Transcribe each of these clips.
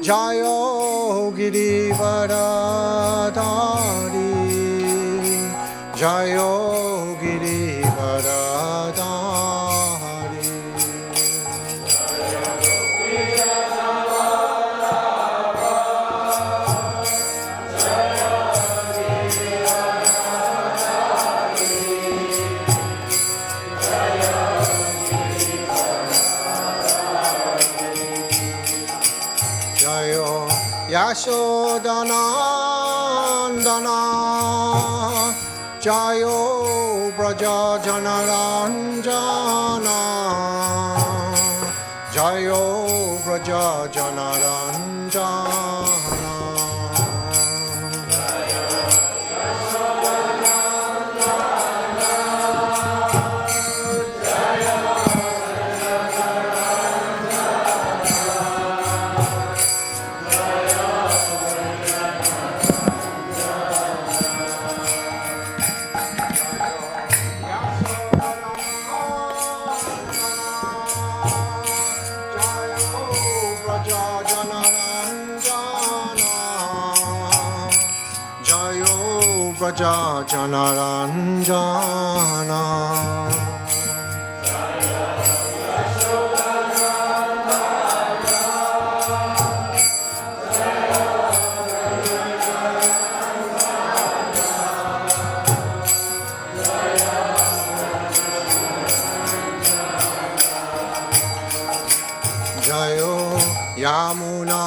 Jayo Girivaradari, Jayo Girivaradari. Jayo Yashodanandana, Jayo Braja Janaranjana, Jayo Braja Janaranjana. Braja Janaranjana. Jayo Yamuna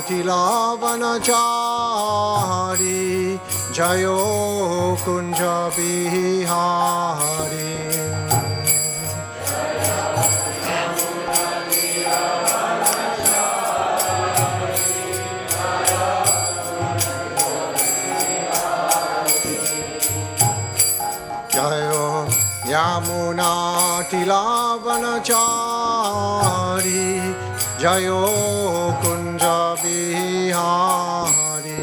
Tilavanachari, Jayo Kunja Bihari. Jayo Yamuna Tilavanachari, Jayo Kunja Bihari.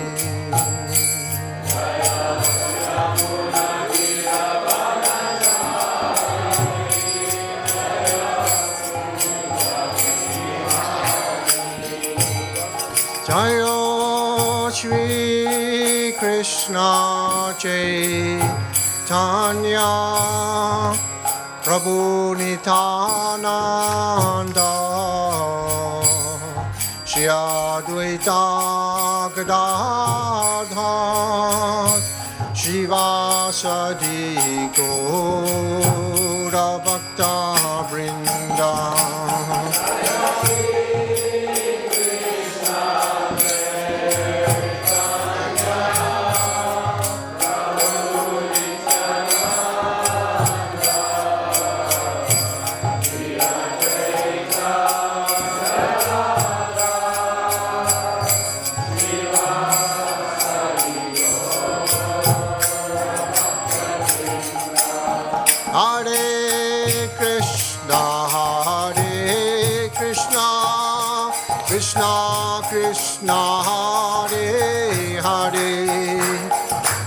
Jayo Shri Krishna Chaitanya Prabhu Nityananda Shri Advaita Gadadhar Shivasadi Gaura Bhakta Vrinda. Krishna Krishna Hare Hare,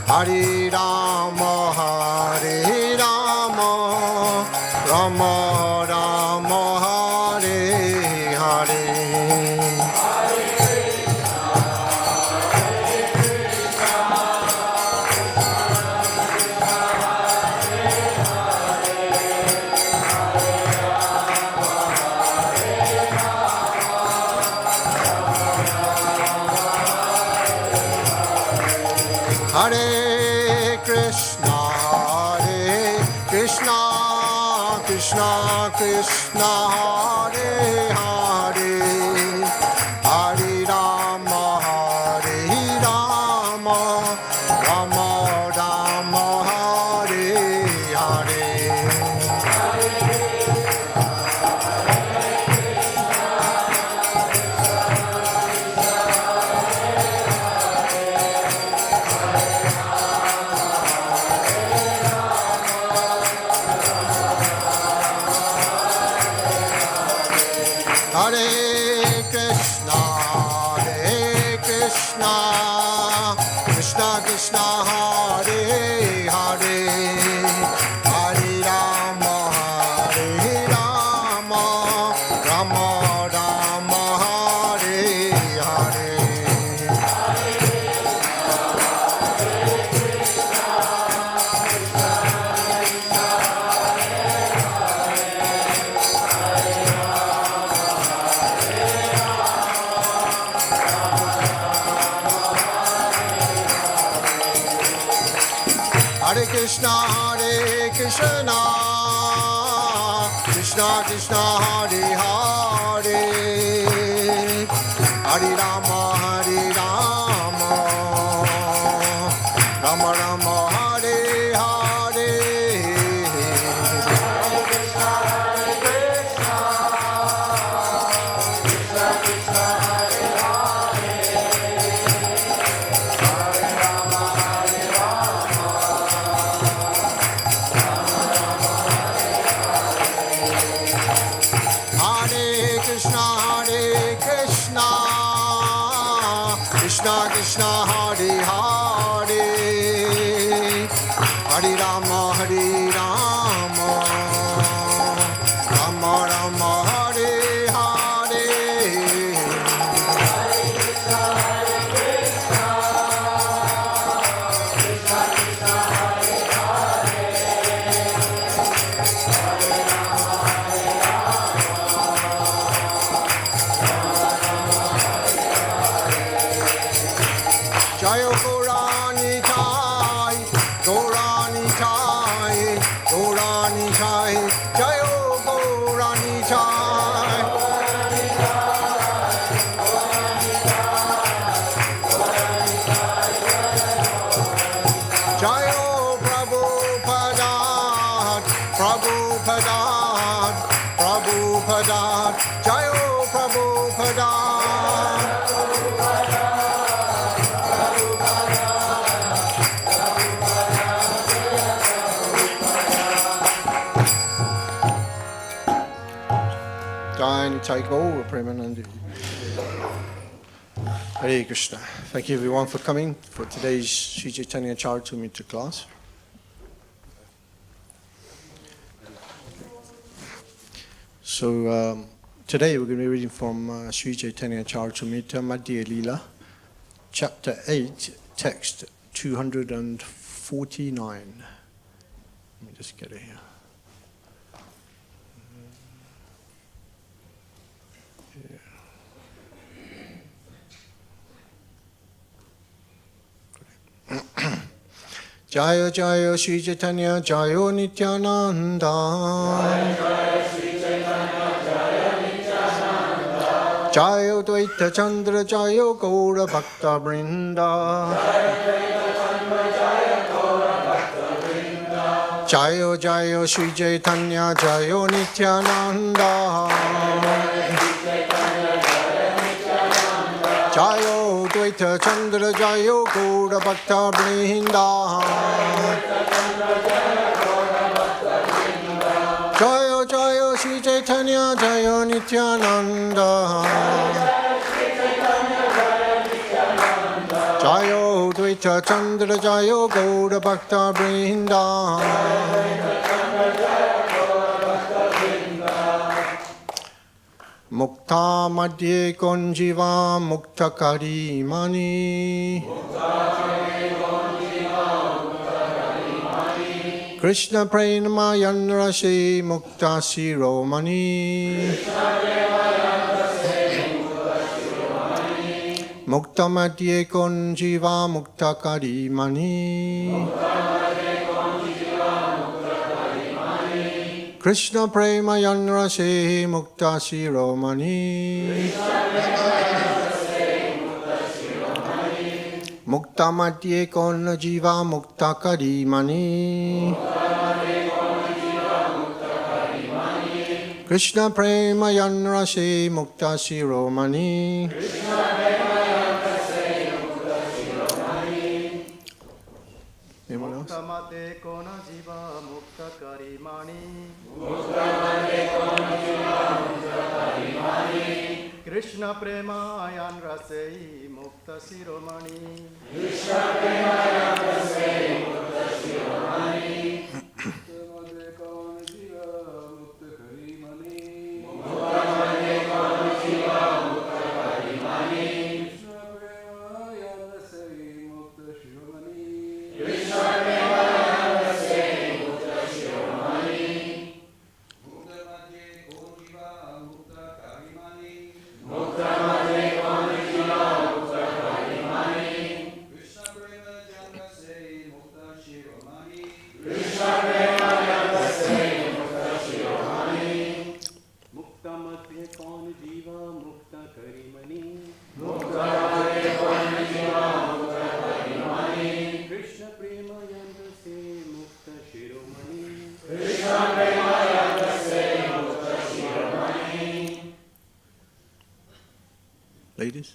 Hare Rama Hare Rama, Rama Rama Hare Hare. Hare Krishna, Krishna Krishna, Hare Hare, Hare Rama, Hare Rama, Rama Rama, Hare Hare. Hare Krishna, Krishna Krishna, Hare Hare, Hare Rama, Hare Rama, Rama Rama, Hare Hare. Krishna, Hare Krishna, Krishna Krishna, Hare Hare, Hare Rama, Hare Rama, Rama Rama, Hare Hare. Krishna Krishna, Hare Hare, Hare Rama, Hare Rama, Rama Rama, Hare Hare. Jayo Gaurani Chai, Gaurani Chai, Gaurani Chai, Jayo Gaurani Chai. Jayo Prabhupada, Prabhupada, Prabhupada, Jayo Prabhupada. And take over, Premanandi. Hare Krishna. Thank you everyone for coming for today's Sri Chaitanya Charitamrita class. So today we're going to be reading from Sri Chaitanya Charitamrita Madhya Lila, chapter 8, text 249. Let me just get it here. Jaya Jaya Sri Chaitanya Jayo Nityananda, Jayo Dvaita Chandra Jayo Gaura Bhakta Vrinda, Jayo Jayo Sri Chaitanya Jayo Nityananda, Jayo Dvaita Chandra Jayo Gaura Bhakta Vrinda, Jayo Jayo Sri Chaitanya Jayo Nityananda, Jayo Dvaita Chandra Jayo Gaura Bhakta Vrinda, Mukta Madhye Konjiva Mukta Karimani, Krishna Pranamayan Rase Mukta Siromani, Mukta Madhye Konjiva Mukta Karimani, Krishna Premayan Rase Mukta Siromani, Mukta Madhye Kon Jiva Mukta Karimani, Krishna Premayan Rase Mukta Siromani. Anyone else? Muktamate kona jiva mukta karimani, Krishna premayan rasei mukta siromani, Jiva Mukta Karimani. Krishna Prema Yandase Mukta Shiromani. Ladies?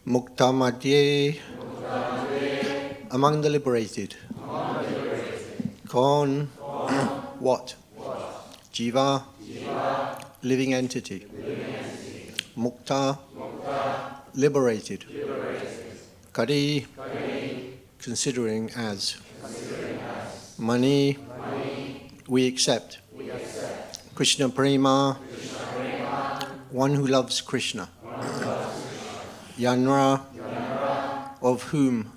Mukta Madhye, among the liberated. Kon, what? Jiva, living entity. Mukta, liberated. Kari, considering as. Mani, we accept. Krishna Prema, one who loves Krishna. Yanra, of whom?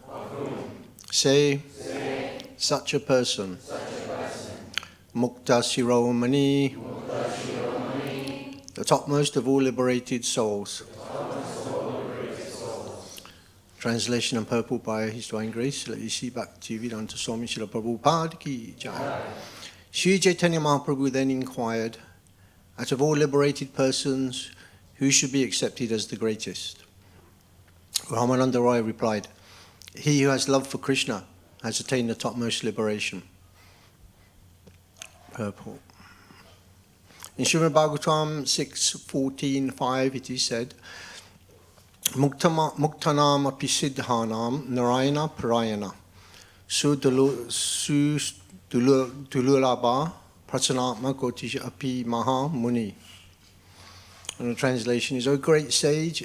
Say, such a person. Mukta Shiromani, the topmost of all liberated souls. Translation and purport by His Divine Grace, let you see Bhaktivedanta Swami Srila Prabhupada ki jai. Sri Chaitanya Mahaprabhu then inquired, out of all liberated persons, who should be accepted as the greatest? Ramananda Roy replied, he who has love for Krishna has attained the topmost liberation. Purport. In Srimad Bhagavatam 6.14.5 it is said, Muktanam api siddhanam narayana parayana sudululabha prasanatma kotish api maha muni. And the translation is, O great sage,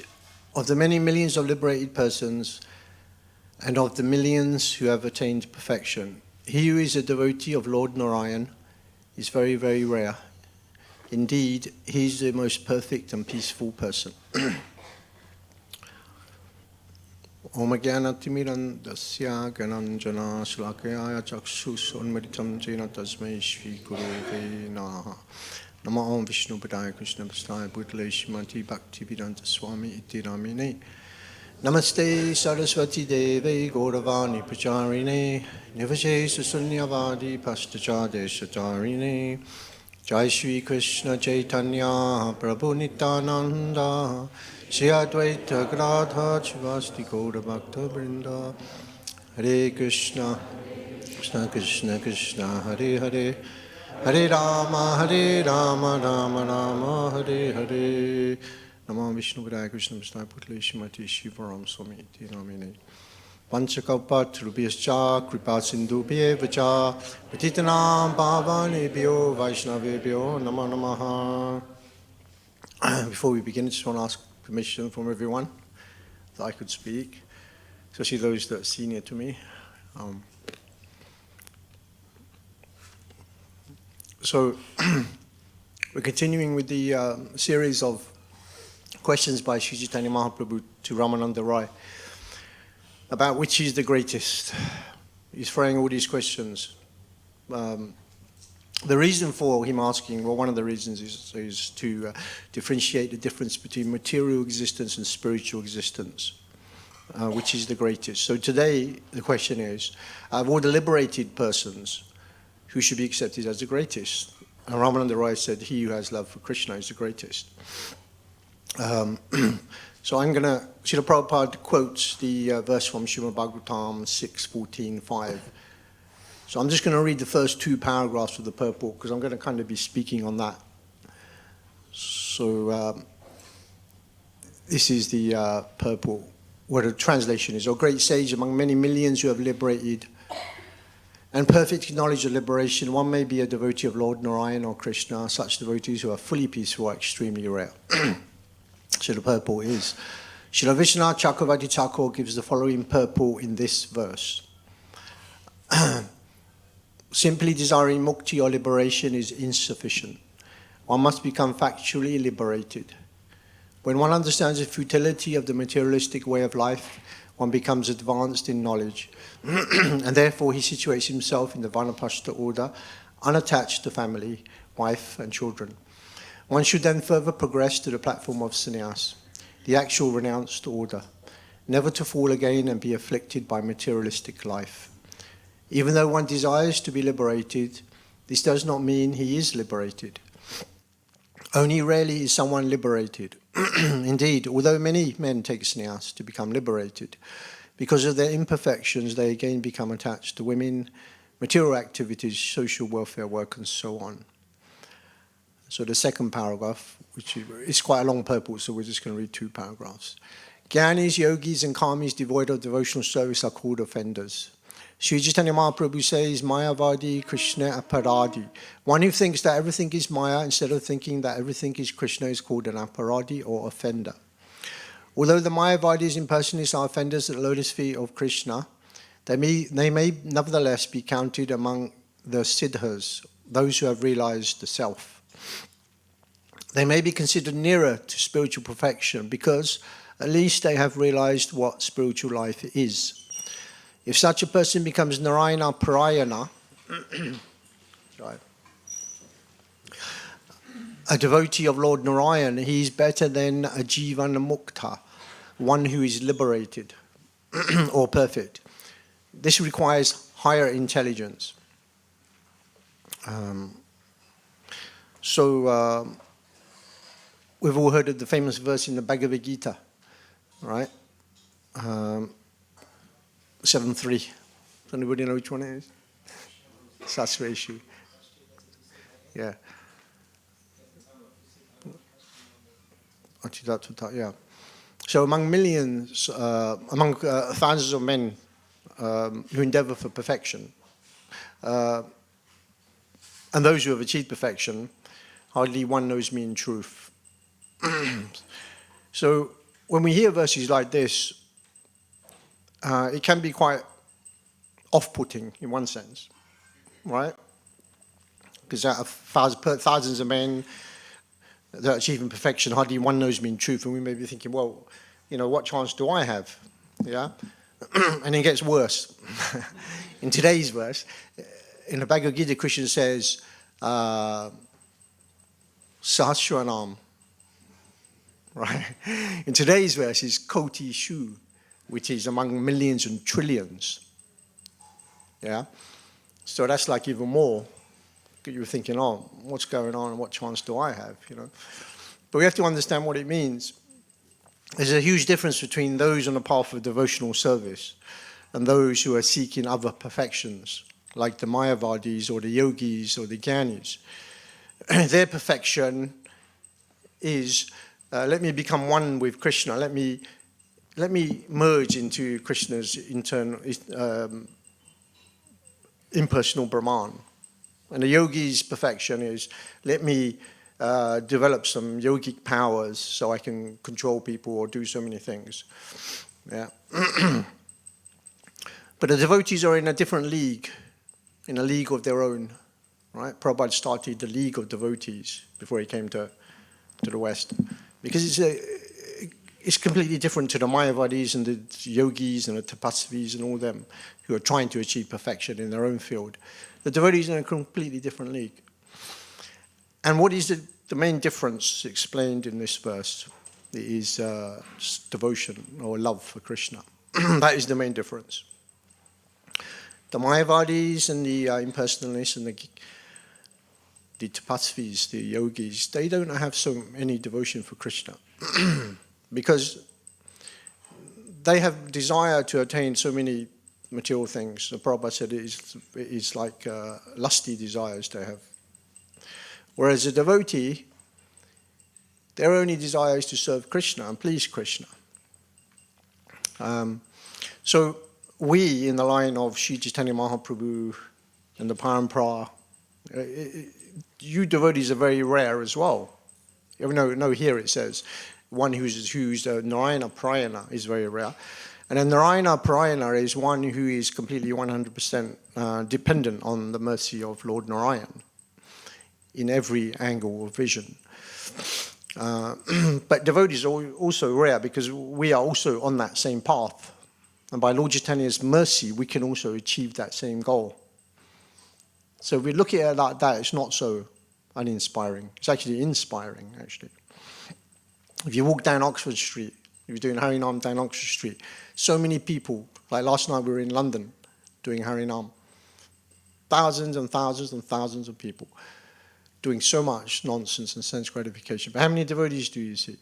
of the many millions of liberated persons and of the millions who have attained perfection, he who is a devotee of Lord Narayan is very, very rare. Indeed, he is the most perfect and peaceful person. Om Jnanatirmirandasya Gananjana Shlakaya Chakshus Unmaditam Jena Tasmai Shri Gurave Namaha. Nama Om Vishnu Padaya Krishna Pastaya Bhutale Shrimati Bhaktivedanta Swami Iti Ramine. Namaste Saraswati Deve Gauravani Pacharine Nivashe Susunyavadi Pastachade Satarine. Jai Shri Krishna Chaitanya Prabhu Nityananda Shri Advaita Gadadhar Shivasti Gaura Bhakta Vrinda. Hare Krishna Krishna Krishna Krishna Hare Hare Hare Rama Rama Rama Hare Hare. Namo Vishnu Padaya Krishna Pastaya Bhutale Shrimati Shivaram Swami Iti Namine. Panchakalpatarubhyascha kripa sindhubhyeva cha patitanam pavanebhyo vaishnavebhyo namo namaha. Before we begin, I just want to ask permission from everyone that I could speak, especially those that are senior to me. So we're continuing with the series of questions by Sri Chaitanya Mahaprabhu to Ramananda Roy about which is the greatest. He's throwing all these questions. The reason for him asking, well, one of the reasons is to differentiate the difference between material existence and spiritual existence, which is the greatest. So today the question is, of all the liberated persons, who should be accepted as the greatest? And Ramananda Roy said, he who has love for Krishna is the greatest. So I'm going to, Srila Prabhupada quotes the verse from Srimad Bhagavatam 6.14.5. So I'm just going to read the first two paragraphs of the purport, because I'm going to kind of be speaking on that. So this is the purport, where the translation is, O great sage, among many millions who have liberated and perfect knowledge of liberation, one may be a devotee of Lord Narayan or Krishna. Such devotees who are fully peaceful are extremely rare. So the purport is, Srila Vishwanath Chakravarti Thakur gives the following purport in this verse. Simply desiring mukti or liberation is insufficient. One must become factually liberated. When one understands the futility of the materialistic way of life, one becomes advanced in knowledge, and therefore he situates himself in the Vanaprastha order, unattached to family, wife, and children. One should then further progress to the platform of sannyas, the actual renounced order, never to fall again and be afflicted by materialistic life. Even though one desires to be liberated, this does not mean he is liberated. Only rarely is someone liberated. Indeed, although many men take sannyas to become liberated, because of their imperfections, they again become attached to women, material activities, social welfare work, and so on. So the second paragraph, which is quite a long purport, so we're just going to read 2 paragraphs. Gyanis, yogis, and karmis devoid of devotional service are called offenders. Sri Chaitanya Mahaprabhu says, Mayavadi, Krishna, Aparadi. One who thinks that everything is Maya instead of thinking that everything is Krishna is called an Aparadi or offender. Although the Mayavadis and impersonalists are offenders at the lotus feet of Krishna, they may nevertheless be counted among the siddhas, those who have realized the self. They may be considered nearer to spiritual perfection because at least they have realized what spiritual life is. If such a person becomes Narayana Parayana, a devotee of Lord Narayan, he is better than a Jivana Mukta, one who is liberated or perfect. This requires higher intelligence. We've all heard of the famous verse in the Bhagavad Gita, right? 7.3. Does anybody know which one it is? Sasveshu. Yeah. Yeah. So among millions, thousands of men who endeavor for perfection, and those who have achieved perfection, hardly one knows me in truth. So when we hear verses like this, it can be quite off-putting in one sense, right? Because out of thousands of men that are achieving perfection, hardly one knows me in truth, and we may be thinking, well, you know, what chance do I have? Yeah? And it gets worse. In today's verse, in the Bhagavad Gita, Krishna says, Sahasranam, right? In today's verse is Koti Shu, which is among millions and trillions. Yeah? So that's like even more. You're thinking, oh, what's going on and what chance do I have? You know? But we have to understand what it means. There's a huge difference between those on the path of devotional service and those who are seeking other perfections, like the Mayavadis or the yogis or the Gyanis. Their perfection is, let me become one with Krishna, let me merge into Krishna's internal, impersonal Brahman. And the yogi's perfection is, let me develop some yogic powers so I can control people or do so many things. Yeah. But the devotees are in a different league, in a league of their own. Right? Prabhupada started the League of Devotees before he came to the West. Because it's completely different to the Mayavadis and the yogis and the tapasvis and all them who are trying to achieve perfection in their own field. The devotees are in a completely different league. And what is the main difference explained in this verse? It is devotion or love for Krishna. That is the main difference. The Mayavadis and the impersonalists and the tapasvis, the yogis, they don't have so any devotion for Krishna. Because they have desire to attain so many material things. The Prabhupada said it is like lusty desires they have. Whereas a devotee, their only desire is to serve Krishna and please Krishna. So we, in the line of Sri Chaitanya Mahaprabhu, and the parampara. You devotees are very rare as well. No, here it says one who's a Narayana Prayana is very rare. And a Narayana Prayana is one who is completely 100% dependent on the mercy of Lord Narayan in every angle of vision. But devotees are also rare because we are also on that same path. And by Lord Chaitanya's mercy, we can also achieve that same goal. So if we look at it like that, it's not so uninspiring. It's actually inspiring, actually. If you walk down Oxford Street, if you're doing Harinam down Oxford Street, so many people, like last night we were in London doing Harinam, thousands and thousands and thousands of people doing so much nonsense and sense gratification. But how many devotees do you see?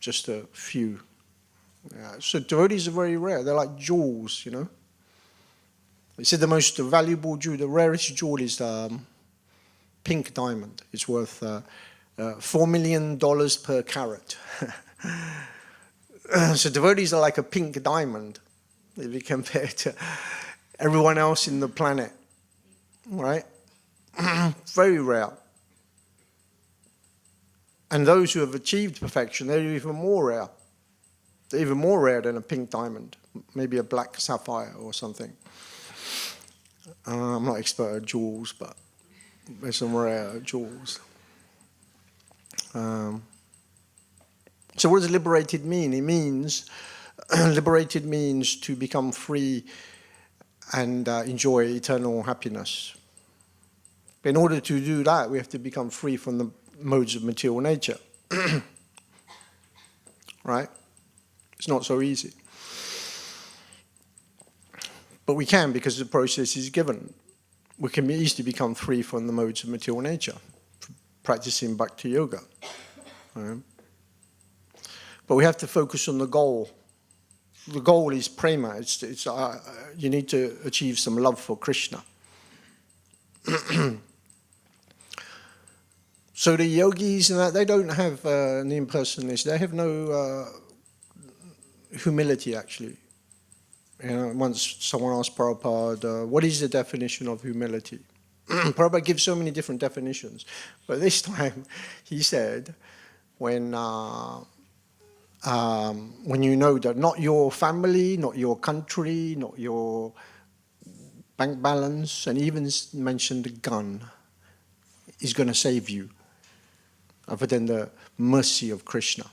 Just a few. So devotees are very rare. They're like jewels, you know. They said the most valuable jewel, the rarest jewel is pink diamond. It's worth $4 million per carat. So devotees are like a pink diamond if you compare to everyone else in the planet, right? Very rare. And those who have achieved perfection, they're even more rare. They're even more rare than a pink diamond, maybe a black sapphire or something. I'm not expert at jewels, but there's some rare jewels. So what does liberated mean? It means, liberated means to become free and enjoy eternal happiness. But in order to do that, we have to become free from the modes of material nature. Right? It's not so easy. But we can, because the process is given. We can easily become free from the modes of material nature, practicing bhakti yoga. Right? But we have to focus on the goal. The goal is prema. You need to achieve some love for Krishna. So the yogis and that, they don't have an impersonalist. They have no humility, actually. You know, once someone asked Prabhupada, what is the definition of humility? Prabhupada gives so many different definitions. But this time, he said, when you know that not your family, not your country, not your bank balance, and even mentioned the gun, is going to save you, other than the mercy of Krishna.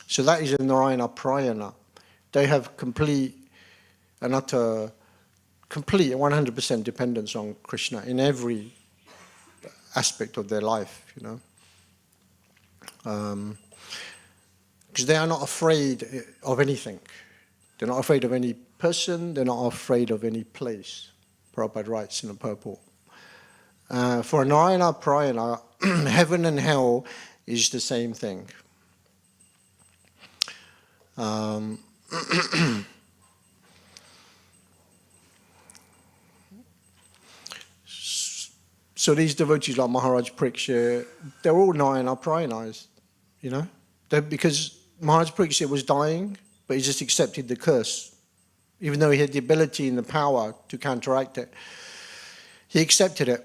So that is a Narayana Prayana. They have complete and utter, complete 100% dependence on Krishna in every aspect of their life, you know. Because they are not afraid of anything. They're not afraid of any person. They're not afraid of any place. Prabhupada writes in the purport. For a Narayana Prayana, heaven and hell is the same thing. So these devotees like Maharaj Parikshit, they're all Narayana Prayanas, you know? Because Maharaj Parikshit was dying, but he just accepted the curse. Even though he had the ability and the power to counteract it, he accepted it.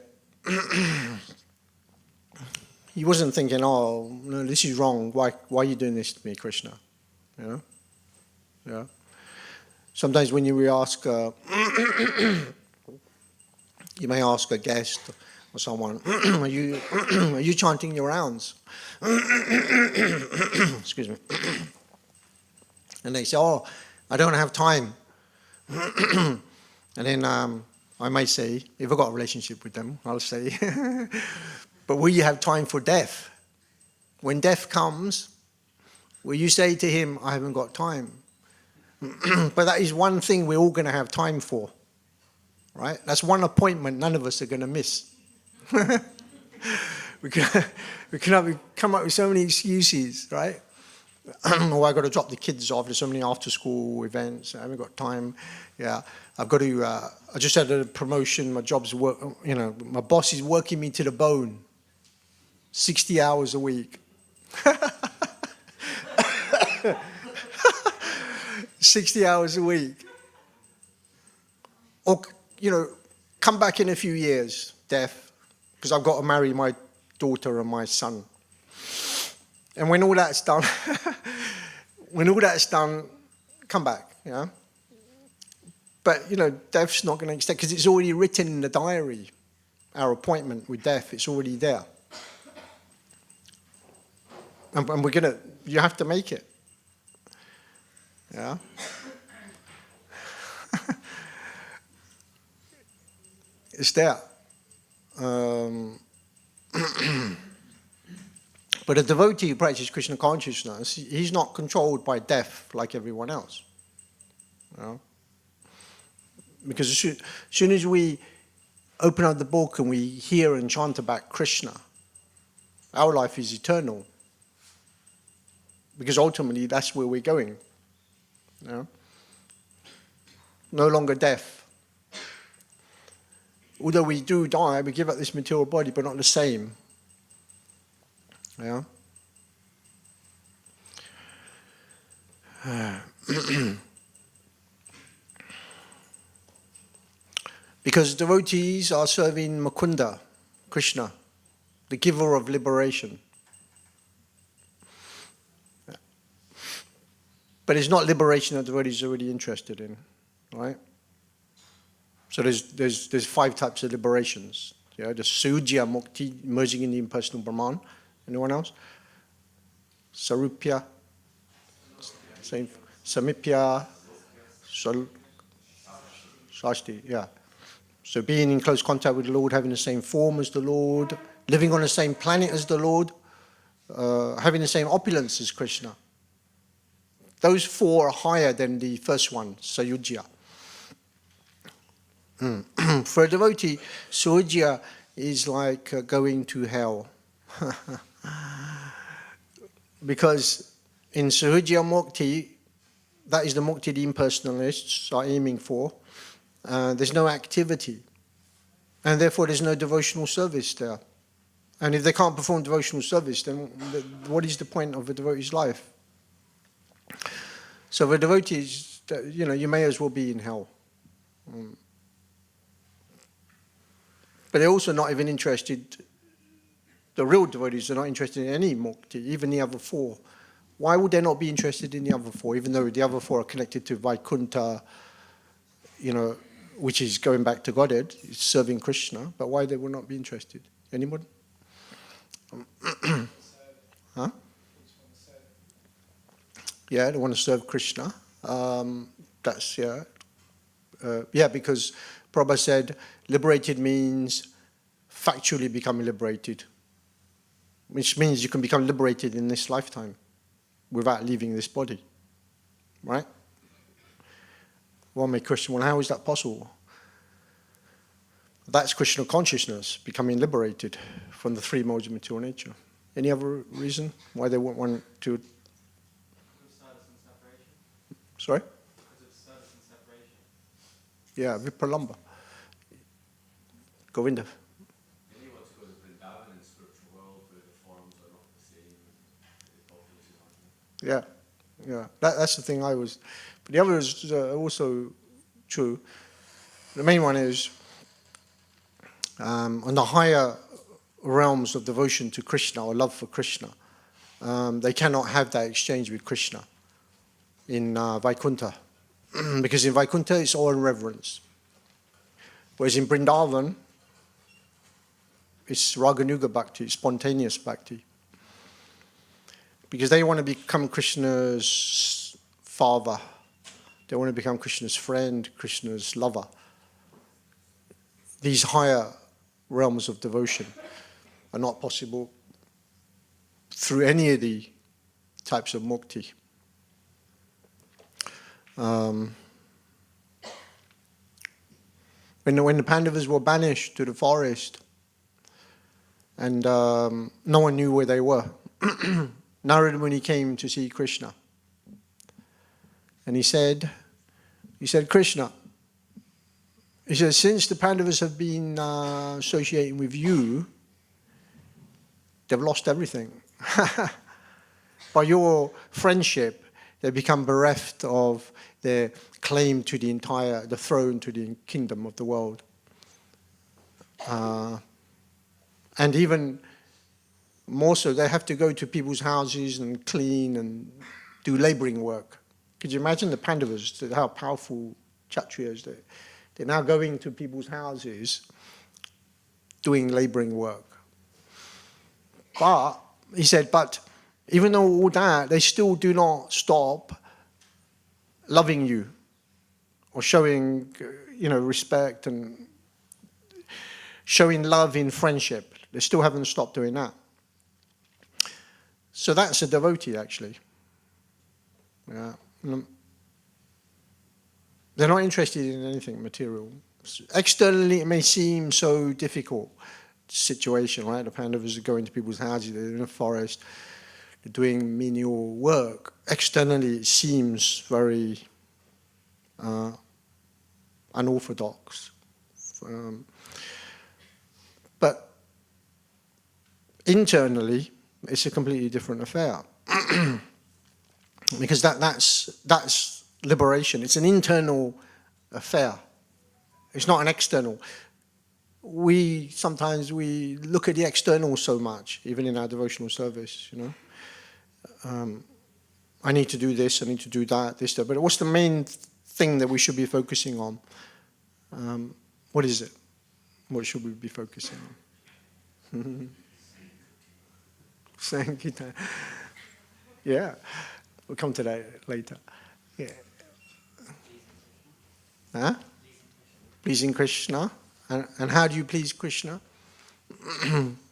He wasn't thinking, oh, no, this is wrong. Why are you doing this to me, Krishna? You know? Yeah. Sometimes when you ask, you may ask a guest or someone, are you chanting your rounds? Excuse me. And they say, oh, I don't have time. And then I may say, if I've got a relationship with them, I'll say, but will you have time for death? When death comes, will you say to him, I haven't got time? But that is one thing we're all going to have time for, right? That's one appointment none of us are going to miss. we can come up with so many excuses, right? Oh, I've got to drop the kids off. There's so many after-school events. I haven't got time. Yeah, I've got to. I just had a promotion. My job's work. You know, my boss is working me to the bone. 60 hours a week. 60 hours a week. come back in a few years, death, because I've got to marry my daughter and my son. And when all that's done, come back, But, death's not going to extend, because it's already written in the diary, our appointment with death, it's already there. And you have to make it. Yeah? It's there. But a devotee who practices Krishna consciousness, he's not controlled by death like everyone else. Because as soon as we open up the book and we hear and chant about Krishna, our life is eternal. Because ultimately that's where we're going. No longer death. Although we do die, we give up this material body, but not the same. Because devotees are serving Mukunda, Krishna, the giver of liberation. But it's not liberation that devotees are really interested in, right? So there's 5 types of liberations. The Sujya Mukti, merging in the impersonal Brahman. Anyone else? Sarupya, same. Samipya, Shasti, So being in close contact with the Lord, having the same form as the Lord, living on the same planet as the Lord, having the same opulence as Krishna. Those 4 are higher than the first one, Sayujya. For a devotee, Sayujya is like going to hell. Because in Sayujya Mukti, that is the Mukti the impersonalists are aiming for, there's no activity. And therefore there's no devotional service there. And if they can't perform devotional service, then what is the point of a devotee's life? So for devotees, you may as well be in hell. But they're also not even interested, the real devotees are not interested in any mukti, even the other 4. Why would they not be interested in the other 4, even though the other 4 are connected to Vaikuntha, which is going back to Godhead, it's serving Krishna, but why they would not be interested? Anybody? Huh? Yeah, they want to serve Krishna. Because Prabhupada said, liberated means factually becoming liberated, which means you can become liberated in this lifetime without leaving this body, right? One may question, well, how is that possible? That's Krishna consciousness, becoming liberated from the 3 modes of material nature. Any other reason why they wouldn't want to? Sorry? Because of service and separation. Yeah, Vipralamba. Govinda. And you want to go to Vrindavan in the spiritual world where the forms are not the same, the populaces aren't. Yeah. That's the thing I was. But the other is also true. The main one is on the higher realms of devotion to Krishna or love for Krishna, they cannot have that exchange with Krishna in Vaikuntha. Because in Vaikuntha it's all in reverence. Whereas in Vrindavan, it's Raganuga Bhakti, it's spontaneous Bhakti. Because they want to become Krishna's father. They want to become Krishna's friend, Krishna's lover. These higher realms of devotion are not possible through any of the types of mukti. When the Pandavas were banished to the forest and no one knew where they were, Narada Muni came to see Krishna. And he said, Krishna, he said, since the Pandavas have been associating with you, they've lost everything. By your friendship, they become bereft of their claim to the throne, to the kingdom of the world. And even more so, they have to go to people's houses and clean and do laboring work. Could you imagine the Pandavas, how powerful Kshatriyas they? They're now going to people's houses doing laboring work. But, he said, but even though all that, they still do not stop loving you or showing, respect and showing love in friendship. They still haven't stopped doing that. So that's a devotee, actually. Yeah. They're not interested in anything material. Externally, it may seem so difficult situation, right? The Pandavas are going to people's houses, they're in a forest, they're doing menial work. Externally, it seems very unorthodox. But internally, it's a completely different affair. Because that's liberation. It's an internal affair. It's not an external. Sometimes we look at the external so much, even in our devotional service, I need to do this, I need to do that, this, that. But what's the main thing that we should be focusing on? What is it? What should we be focusing on? Sankirtan. Yeah, we'll come to that later. Yeah. Huh? Pleasing Krishna. And how do you please Krishna?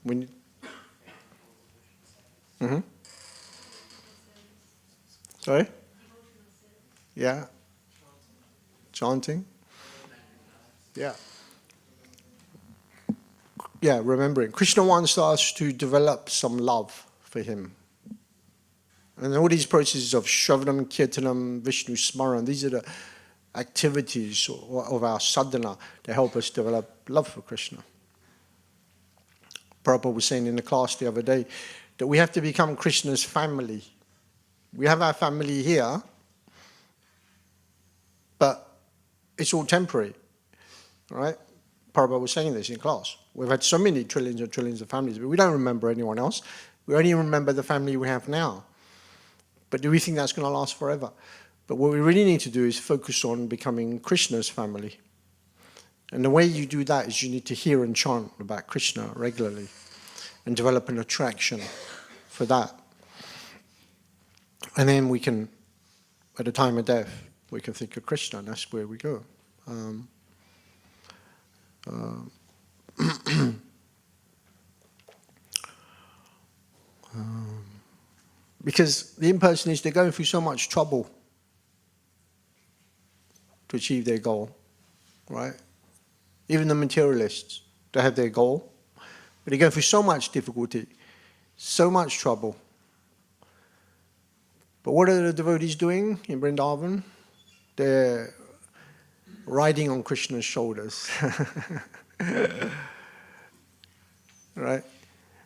When Sorry? Yeah. Chanting? Yeah. Yeah, remembering. Krishna wants us to develop some love for him. And all these processes of Shravanam, Kirtanam, Vishnu Smaran, these are the activities of our sadhana that help us develop love for Krishna. Prabhupada was saying in the class the other day that we have to become Krishna's family. We have our family here, but it's all temporary, right? Prabhupada was saying this in class. We've had so many trillions and trillions of families, but we don't remember anyone else. We only remember the family we have now. But do we think that's going to last forever? But what we really need to do is focus on becoming Krishna's family. And the way you do that is you need to hear and chant about Krishna regularly and develop an attraction for that. And then we can, at the time of death, we can think of Krishna, and that's where we go. Because the impersonalists, they're going through so much trouble to achieve their goal, right? Even the materialists, they have their goal, but they go through so much difficulty, so much trouble. But what are the devotees doing in Vrindavan? They're riding on Krishna's shoulders. Right?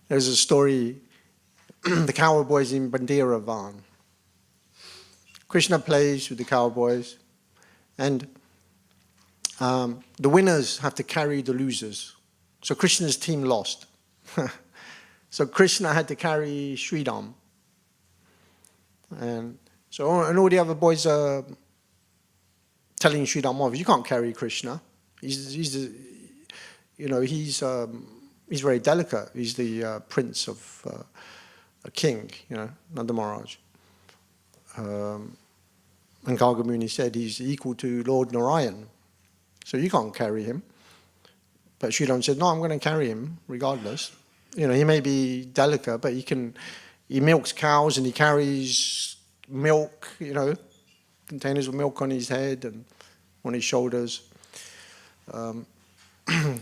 There's a story, the cowboys in Bandiravan. Krishna plays with the cowboys, and the winners have to carry the losers. So Krishna's team lost. So Krishna had to carry Sridham. And all the other boys are telling Sridham off, you can't carry Krishna. He's very delicate. He's the prince of a king, Nanda Maharaj. And Gargamuni said he's equal to Lord Narayan. So you can't carry him. But Sridham said, no, I'm going to carry him regardless. He may be delicate, but he milks cows and he carries milk, containers of milk on his head and on his shoulders.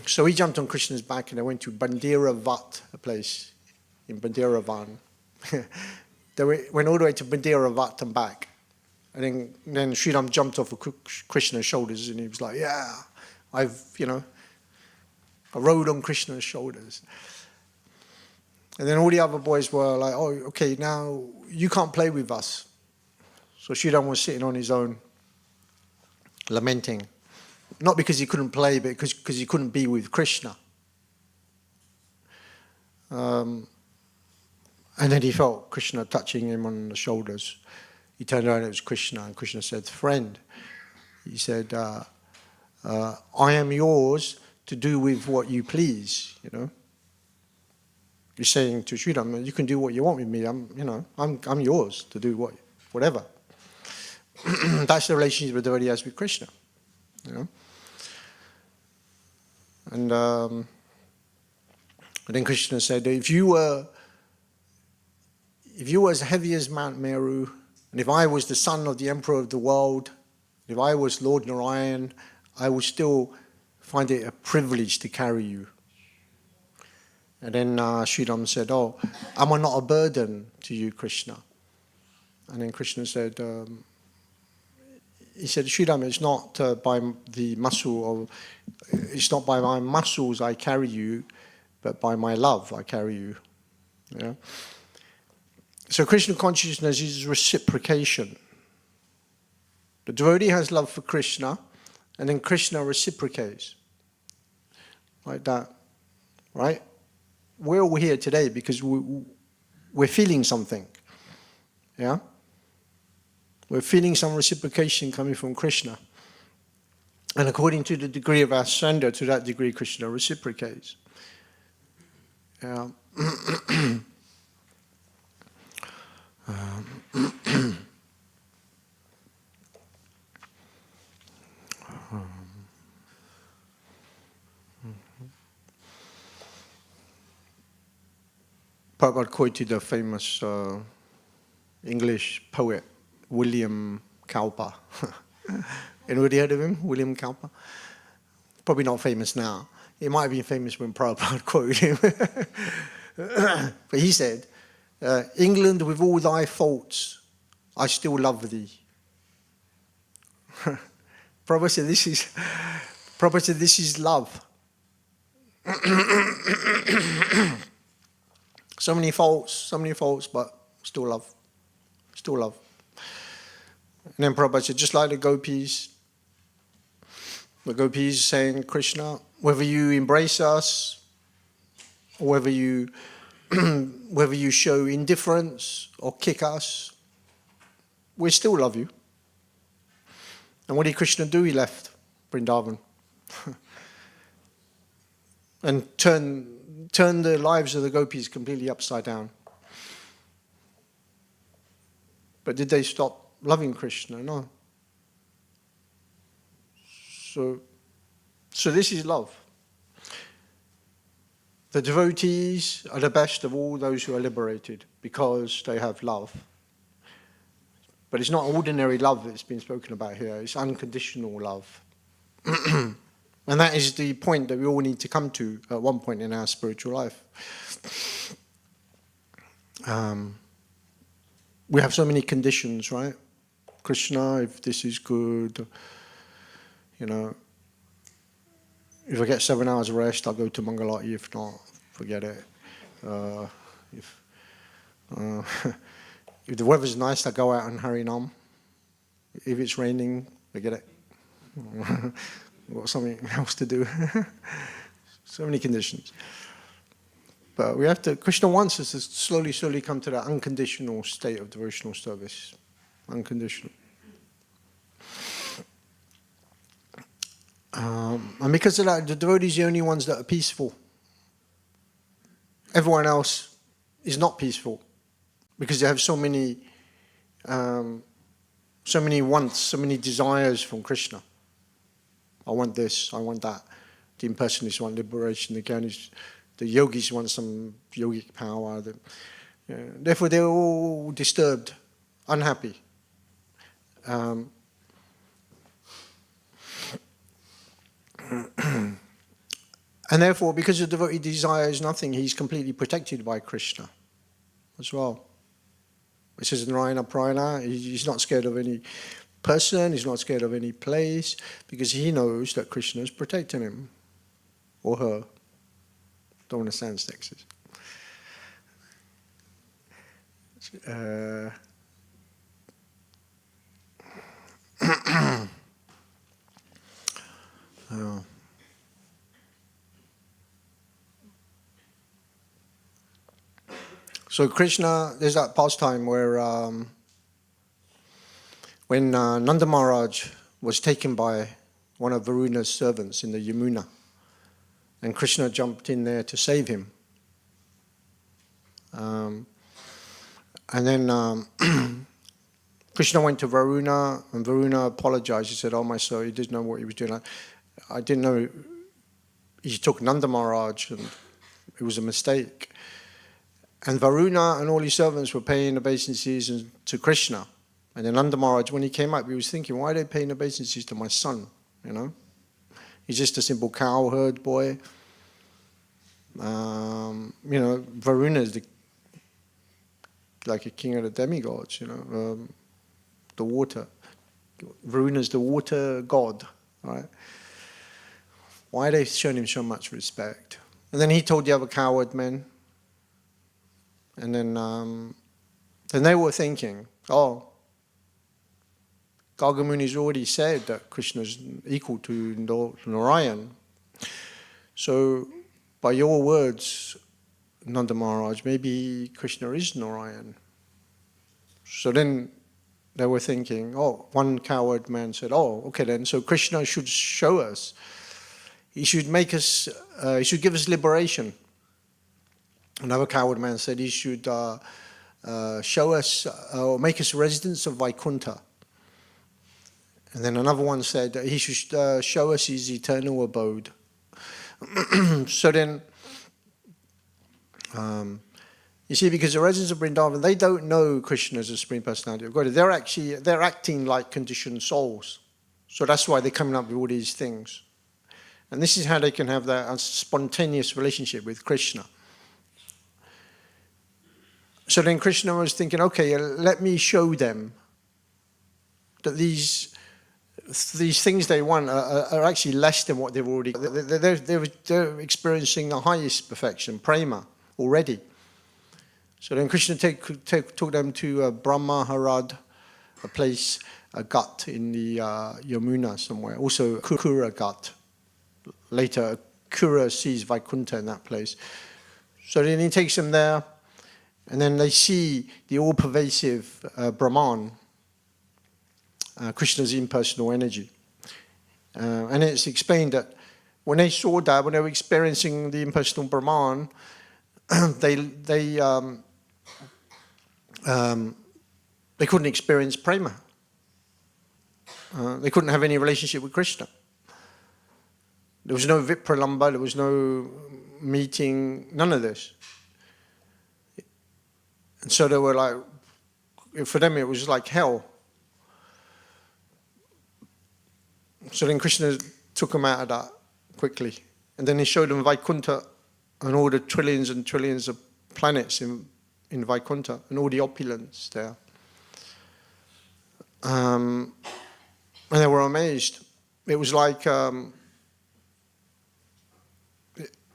So he jumped on Krishna's back and they went to Bandiravat, a place in Bandiravan. They went all the way to Bandiravat and back. And then Sridham jumped off of Krishna's shoulders and he was like, yeah, I rode on Krishna's shoulders. And then all the other boys were like, oh, okay, now you can't play with us. So Sridham was sitting on his own, lamenting. Not because he couldn't play, but because he couldn't be with Krishna. And then he felt Krishna touching him on the shoulders. He turned around, it was Krishna, and Krishna said, "Friend," he said, "I am yours to do with what you please, you know." He's saying to Sridham, "You can do what you want with me. I'm yours to do whatever." That's the relationship the devotee has with Krishna, you know. And then Krishna said, if you were as heavy as Mount Meru, and if I was the son of the emperor of the world, if I was Lord Narayan, I would still find it a privilege to carry you. And then Sridham said, "Oh, am I not a burden to you, Krishna?" And then Krishna said, "Sridham, it's not by the muscle, or it's not by my muscles I carry you, but by my love I carry you." Yeah. So Krishna consciousness is reciprocation. The devotee has love for Krishna, and then Krishna reciprocates. Like that. Right? We're all here today because we're feeling something. Yeah? We're feeling some reciprocation coming from Krishna. And according to the degree of our surrender, to that degree Krishna reciprocates. Yeah. Prabhupada quoted a famous English poet, William Cowper. Anybody heard of him? William Cowper? Probably not famous now. He might have been famous when Prabhupada quoted him. But he said, "England, with all thy faults, I still love thee." Prabhupada said, this is love. So many faults, but still love. Still love. And then Prabhupada said, just like the gopis saying, "Krishna, whether you embrace us, or whether you show indifference or kick us, we still love you." And what did Krishna do? He left Vrindavan. And turned the lives of the gopis completely upside down. But did they stop loving Krishna? No. So this is love. The devotees are the best of all those who are liberated because they have love. But it's not ordinary love that's been spoken about here. It's unconditional love. And that is the point that we all need to come to at one point in our spiritual life. We have so many conditions, right? Krishna, if this is good, you know, if I get 7 hours of rest, I'll go to Mangalati. If not, forget it. If the weather's nice, I go out and Harinam. If it's raining, forget it. I've got something else to do. So many conditions. But we have to, Krishna wants us to slowly come to that unconditional state of devotional service. Unconditional. And because of that, the devotees are the only ones that are peaceful. Everyone else is not peaceful because they have so many wants, so many desires from Krishna. I want this, I want that. The impersonalists want liberation, the yogis want some yogic power. Therefore, they're all disturbed, unhappy. And therefore, because the devotee desires nothing, he's completely protected by Krishna as well. It says Narayana Prayana, he's not scared of any person, he's not scared of any place, because he knows that Krishna is protecting him or her. Don't understand sexes. So Krishna, there's that pastime where when Nanda Maharaj was taken by one of Varuna's servants in the Yamuna, and Krishna jumped in there to save him. And then Krishna went to Varuna, and Varuna apologized. He said, "Oh, my soul, he didn't know what he was doing. I didn't know he took Nanda Maharaj, and it was a mistake." And Varuna and all his servants were paying obeisances to Krishna. And then Nanda Maharaj, when he came up, he was thinking, why are they paying obeisances to my son? You know? He's just a simple cowherd boy. Varuna is like a king of the demigods, the water. Varuna is the water god, right? Why are they showing him so much respect? And then he told the other coward men. And then they were thinking, oh, Gargamuni's already said that Krishna's equal to Narayan. So, by your words, Nanda Maharaj, maybe Krishna is Narayan. So then they were thinking, oh, one coward man said, oh, okay then, so Krishna should show us. He should make us, he should give us liberation. Another coward man said he should show us, or make us residents of Vaikuntha. And then another one said that he should show us his eternal abode. So then, you see, because the residents of Vrindavan, they don't know Krishna as a Supreme Personality of God. They're acting like conditioned souls. So that's why they're coming up with all these things. And this is how they can have that spontaneous relationship with Krishna. So then Krishna was thinking, okay, let me show them that these things they want are actually less than what they've already got. They're experiencing the highest perfection, prema, already. So then Krishna took them to Brahma Harad, a place, a ghat in the Yamuna somewhere, also Kura ghat. Later, Kura sees Vaikuntha in that place. So then he takes them there, and then they see the all-pervasive Brahman, Krishna's impersonal energy. And it's explained that when they saw that, when they were experiencing the impersonal Brahman, they couldn't experience prema. They couldn't have any relationship with Krishna. There was no vipralamba, there was no meeting, none of this. And so they were like, for them it was like hell. So then Krishna took them out of that quickly. And then he showed them Vaikuntha and all the trillions and trillions of planets in Vaikuntha and all the opulence there. And they were amazed. It was like,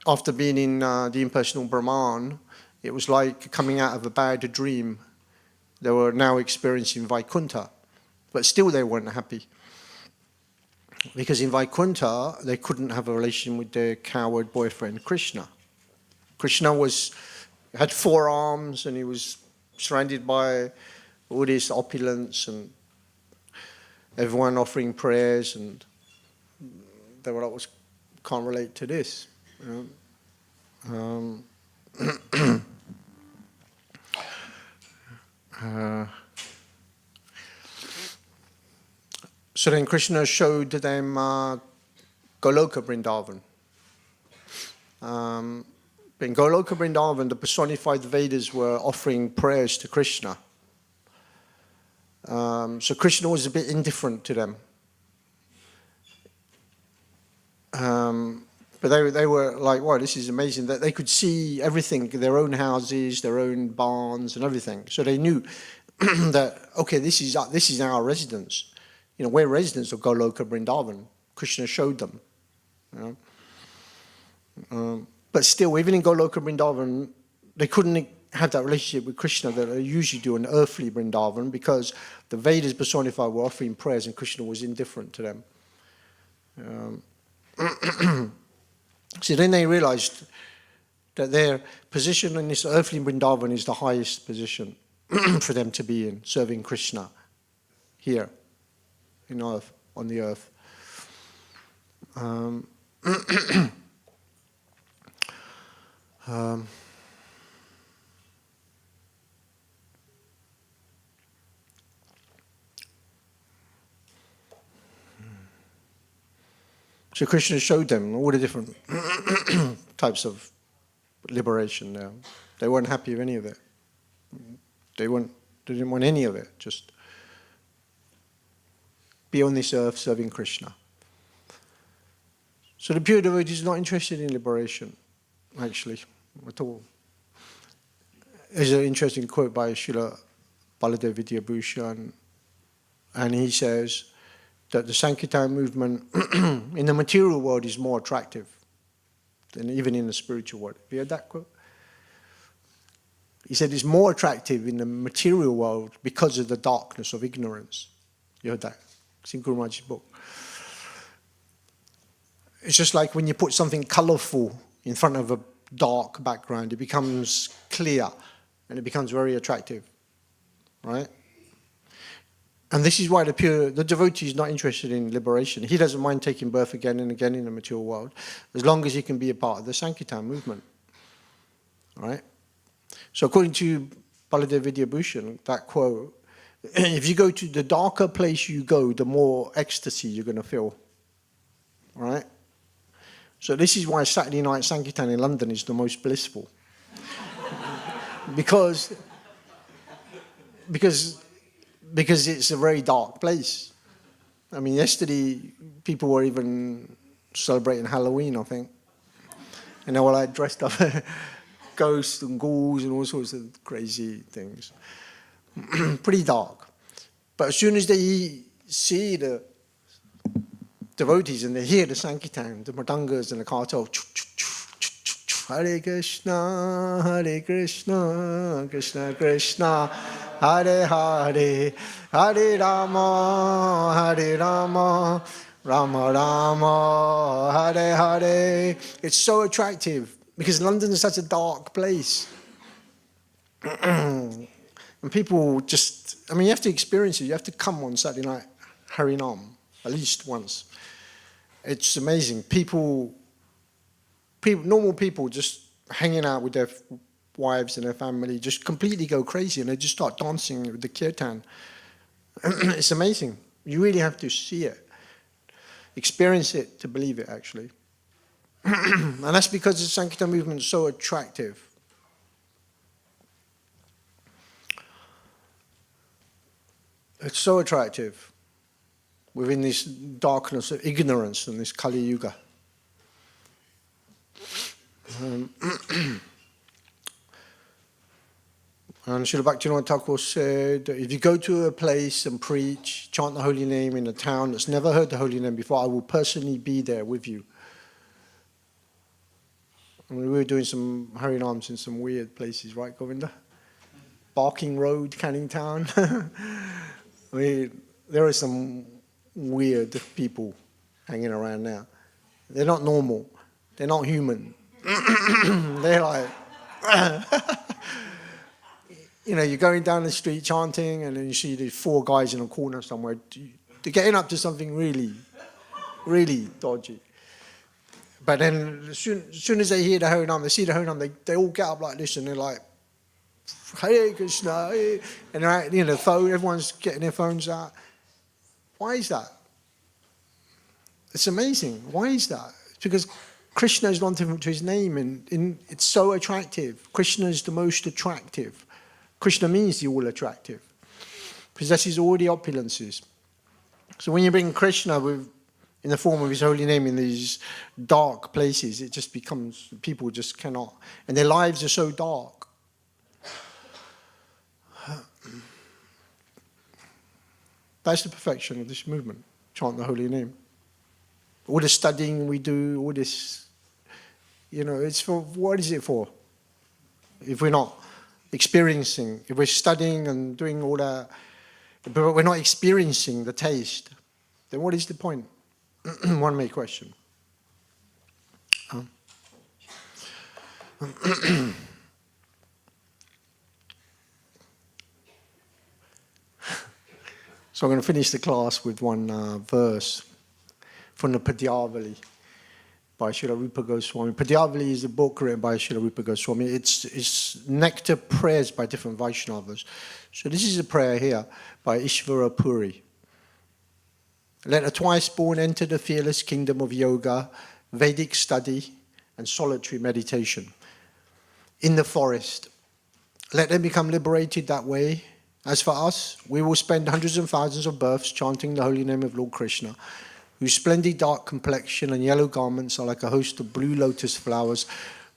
after being in the impersonal Brahman, it was like coming out of a bad dream. They were now experiencing Vaikuntha, but still they weren't happy. Because in Vaikuntha, they couldn't have a relation with their coward boyfriend, Krishna. Krishna had 4 arms, and he was surrounded by all this opulence, and everyone offering prayers, and they were like, can't relate to this. You know? So then Krishna showed them Goloka Vrindavan. In Goloka Vrindavan, the personified Vedas were offering prayers to Krishna. So Krishna was a bit indifferent to them. But they were like, wow, this is amazing. That they could see everything, their own houses, their own barns and everything. So they knew that, okay, this is our residence. You know, we're residents of Goloka Vrindavan. Krishna showed them. You know? But still, even in Goloka Vrindavan, they couldn't have that relationship with Krishna that they usually do in earthly Vrindavan, because the Vedas personified were offering prayers and Krishna was indifferent to them. So then they realized that their position in this earthly Vrindavan is the highest position for them to be in, serving Krishna here in earth, on the earth. So Krishna showed them all the different types of liberation now. They weren't happy with any of it. They didn't want any of it. Just be on this earth serving Krishna. So the pure devotee is not interested in liberation, actually, at all. There's an interesting quote by Srila Baladev Vidyabhushan, and he says that the Sankirtan movement in the material world is more attractive than even in the spiritual world. Have you heard that quote? He said it's more attractive in the material world because of the darkness of ignorance. You heard that? It's in Guru Maharaj's book. It's just like when you put something colourful in front of a dark background, it becomes clear and it becomes very attractive, right? And this is why the devotee is not interested in liberation. He doesn't mind taking birth again and again in the material world, as long as he can be a part of the Sankirtan movement, right? So according to Baladev Vidyabhushan, that quote, if you go to the darker place you go, the more ecstasy you're going to feel, right? So this is why Saturday night Sankirtan in London is the most blissful. because it's a very dark place. I mean, yesterday people were even celebrating Halloween, I think. And they were like dressed up ghosts and ghouls and all sorts of crazy things. Pretty dark. But as soon as they see the devotees and they hear the Sankirtan, the Mridangas and the kartal, Hare Krishna, Krishna Krishna, Hare Hare, Hare Rama, Rama Rama, Hare Hare. It's so attractive because London is such a dark place. And people just, I mean, you have to experience it. You have to come on Saturday night, Harinam, at least once. It's amazing. Normal people just hanging out with their wives and their family just completely go crazy and they just start dancing with the kirtan. It's amazing. You really have to see it, experience it to believe it, actually. And that's because the Sankirtan movement is so attractive. It's so attractive within this darkness of ignorance in this Kali Yuga. And Srila Bhaktivedanta Thakur said, if you go to a place and preach, chant the holy name in a town that's never heard the holy name before, I will personally be there with you. I mean, we were doing some Harinams in some weird places, right, Govinda? Barking Road, Canning Town. I mean, there are some weird people hanging around now. They're not normal. They're not human. They're like, you know, you're going down the street chanting and then you see these 4 guys in a corner somewhere. They're getting up to something really, really dodgy. But then as soon as they hear the Harinam, they see the Harinam, they all get up like this and they're like, Hare Krishna, Hare. And they're, you know, the phone, everyone's getting their phones out. Why is that? It's amazing. Why is that? It's because Krishna is not different to his name, and it's so attractive. Krishna is the most attractive. Krishna means the all attractive, possesses all the opulences. So when you bring Krishna in the form of his holy name in these dark places, it just becomes, people just cannot, and their lives are so dark. That's the perfection of this movement, chant the holy name. All the studying we do, all this, you know, it's for, what is it for? If we're not experiencing. If we're studying and doing all that, but we're not experiencing the taste, then what is the point? One may question. So I'm going to finish the class with one verse from the Padyavali by Srila Rupa Goswami. Padyavali is a book written by Srila Rupa Goswami. It's nectar prayers by different Vaishnavas. So this is a prayer here by Ishvara Puri. Let a twice-born enter the fearless kingdom of yoga, Vedic study, and solitary meditation. In the forest, let them become liberated that way. As for us, we will spend hundreds and thousands of births chanting the holy name of Lord Krishna, whose splendid dark complexion and yellow garments are like a host of blue lotus flowers,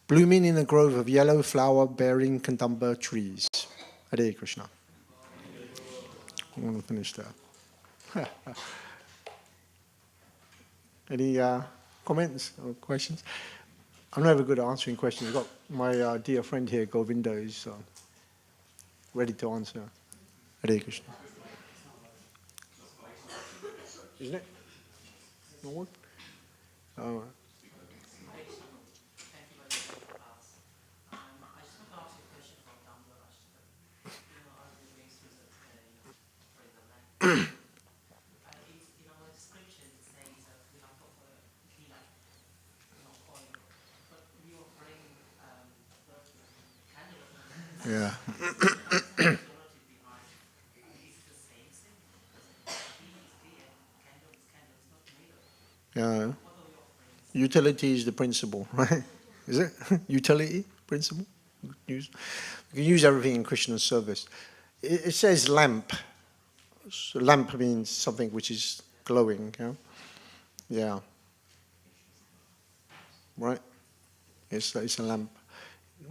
blooming in a grove of yellow flower-bearing Kandamba trees. Hare Krishna. I'm going to finish there. Any comments or questions? I'm never good at answering questions. I've got my dear friend here, Govinda, is ready to answer. Hare Krishna. Isn't it? No one? Oh. Thank you very much for the class. I just want to ask you a question from Damla Rashtra. I've been going through the, for the land. It's, in scripture it says that we have to offer ghee, oil, but we offering candle. Yeah. Yeah. Utility is the principle, right? Is it? Utility principle? You can use everything in Krishna's service. It says lamp. So lamp means something which is glowing. Yeah. Yeah. Right? It's a lamp.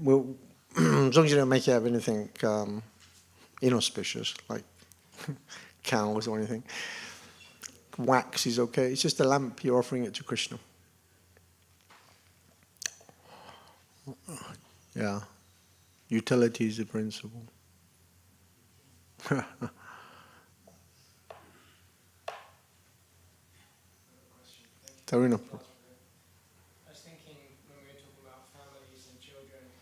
Well, as long as you don't make it have anything inauspicious, like cows or anything. Wax is okay. It's just a lamp. You're offering it to Krishna. Yeah. Utility is the principle. Tarina. I was thinking when we were talking about families and children,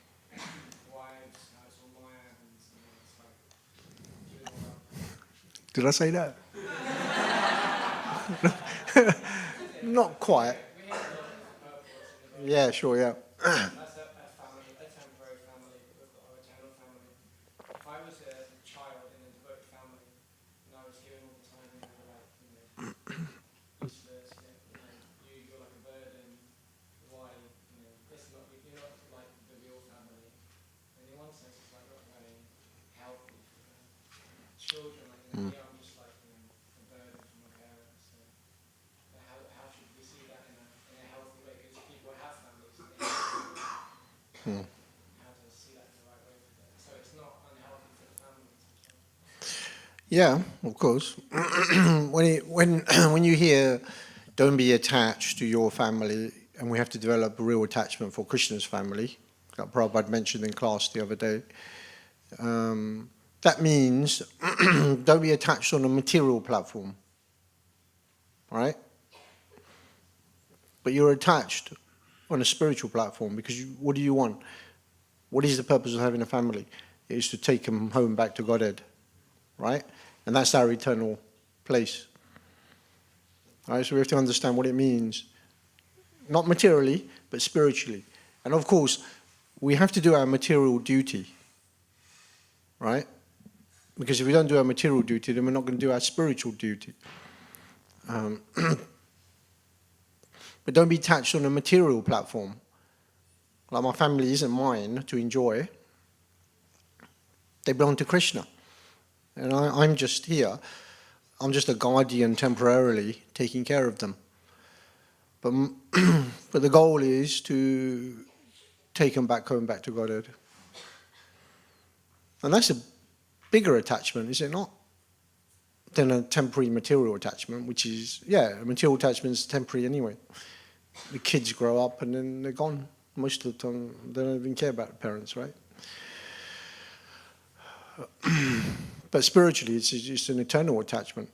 wives, it's all Maya, and it's like doing all that. Did I say that? Not quite. Yeah, sure, yeah. That's a family, a temporary family, but we've got our eternal family. If I was a child in a devoted family, and I was hearing all the time, like, useless, you're like a burden, why, this is not, you're not like the real family. And in one sense, it's like not very healthy for children, like, here I'm just like, a burden for my parents. So, how should we see that in a healthy way? Because people have families, and they how to see that in the right way for them. So it's not unhealthy for the families. Yeah, of course. when you hear don't be attached to your family, and we have to develop a real attachment for Krishna's family, that Prabhupada mentioned in class the other day, that means don't be attached on a material platform, right? But you're attached on a spiritual platform because what do you want? What is the purpose of having a family? It is to take them home back to Godhead, right? And that's our eternal place. All right, so we have to understand what it means, not materially, but spiritually. And of course, we have to do our material duty, right? Because if we don't do our material duty, then we're not going to do our spiritual duty. But don't be attached on a material platform. Like my family isn't mine to enjoy. They belong to Krishna. And I'm just here. I'm just a guardian temporarily taking care of them. But the goal is to take them back home, back to Godhead. And that's a bigger attachment, is it not? Than a temporary material attachment, which is, yeah, a material attachment is temporary anyway. The kids grow up and then they're gone. Most of the time, they don't even care about the parents, right? But spiritually, it's an eternal attachment.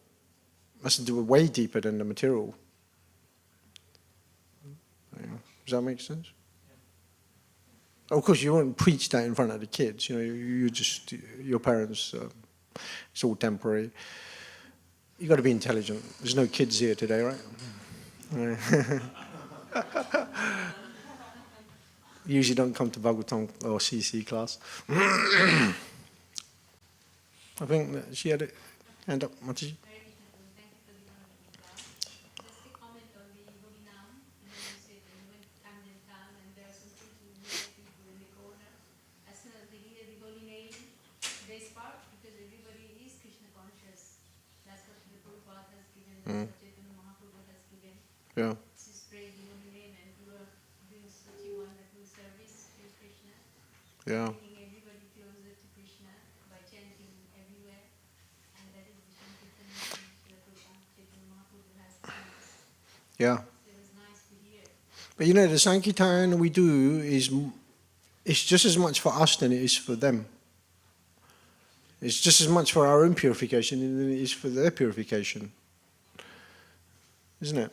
That's way deeper than the material. Yeah. Does that make sense? Of course, you won't preach that in front of the kids. You know, you just, your parents, it's all temporary. You got to be intelligent. There's no kids here today, right? Usually don't come to Bhagavatam or CC class. I think that she had a hand up, Mataji. Thank you for the class. Just a comment on the Holy Naam. You said when you went to Camden Town and there are some thinking people in the corner. As soon as they hear the holy name, they spark because everybody is Krishna conscious. That's what the Prabhupada has given, that's what Chaitanya Mahaprabhu has given. Yeah. Just pray the holy name and you are doing such a wonderful service to Krishna. Yeah. Bringing everybody closer to Krishna by chanting everywhere. And that is the Sankirtan message that Chaitanya Mahaprabhu has given us. Yeah. It was nice to hear. But you know, the Sankirtan we do it's just as much for us than it is for them. It's just as much for our own purification than it is for their purification. Isn't it?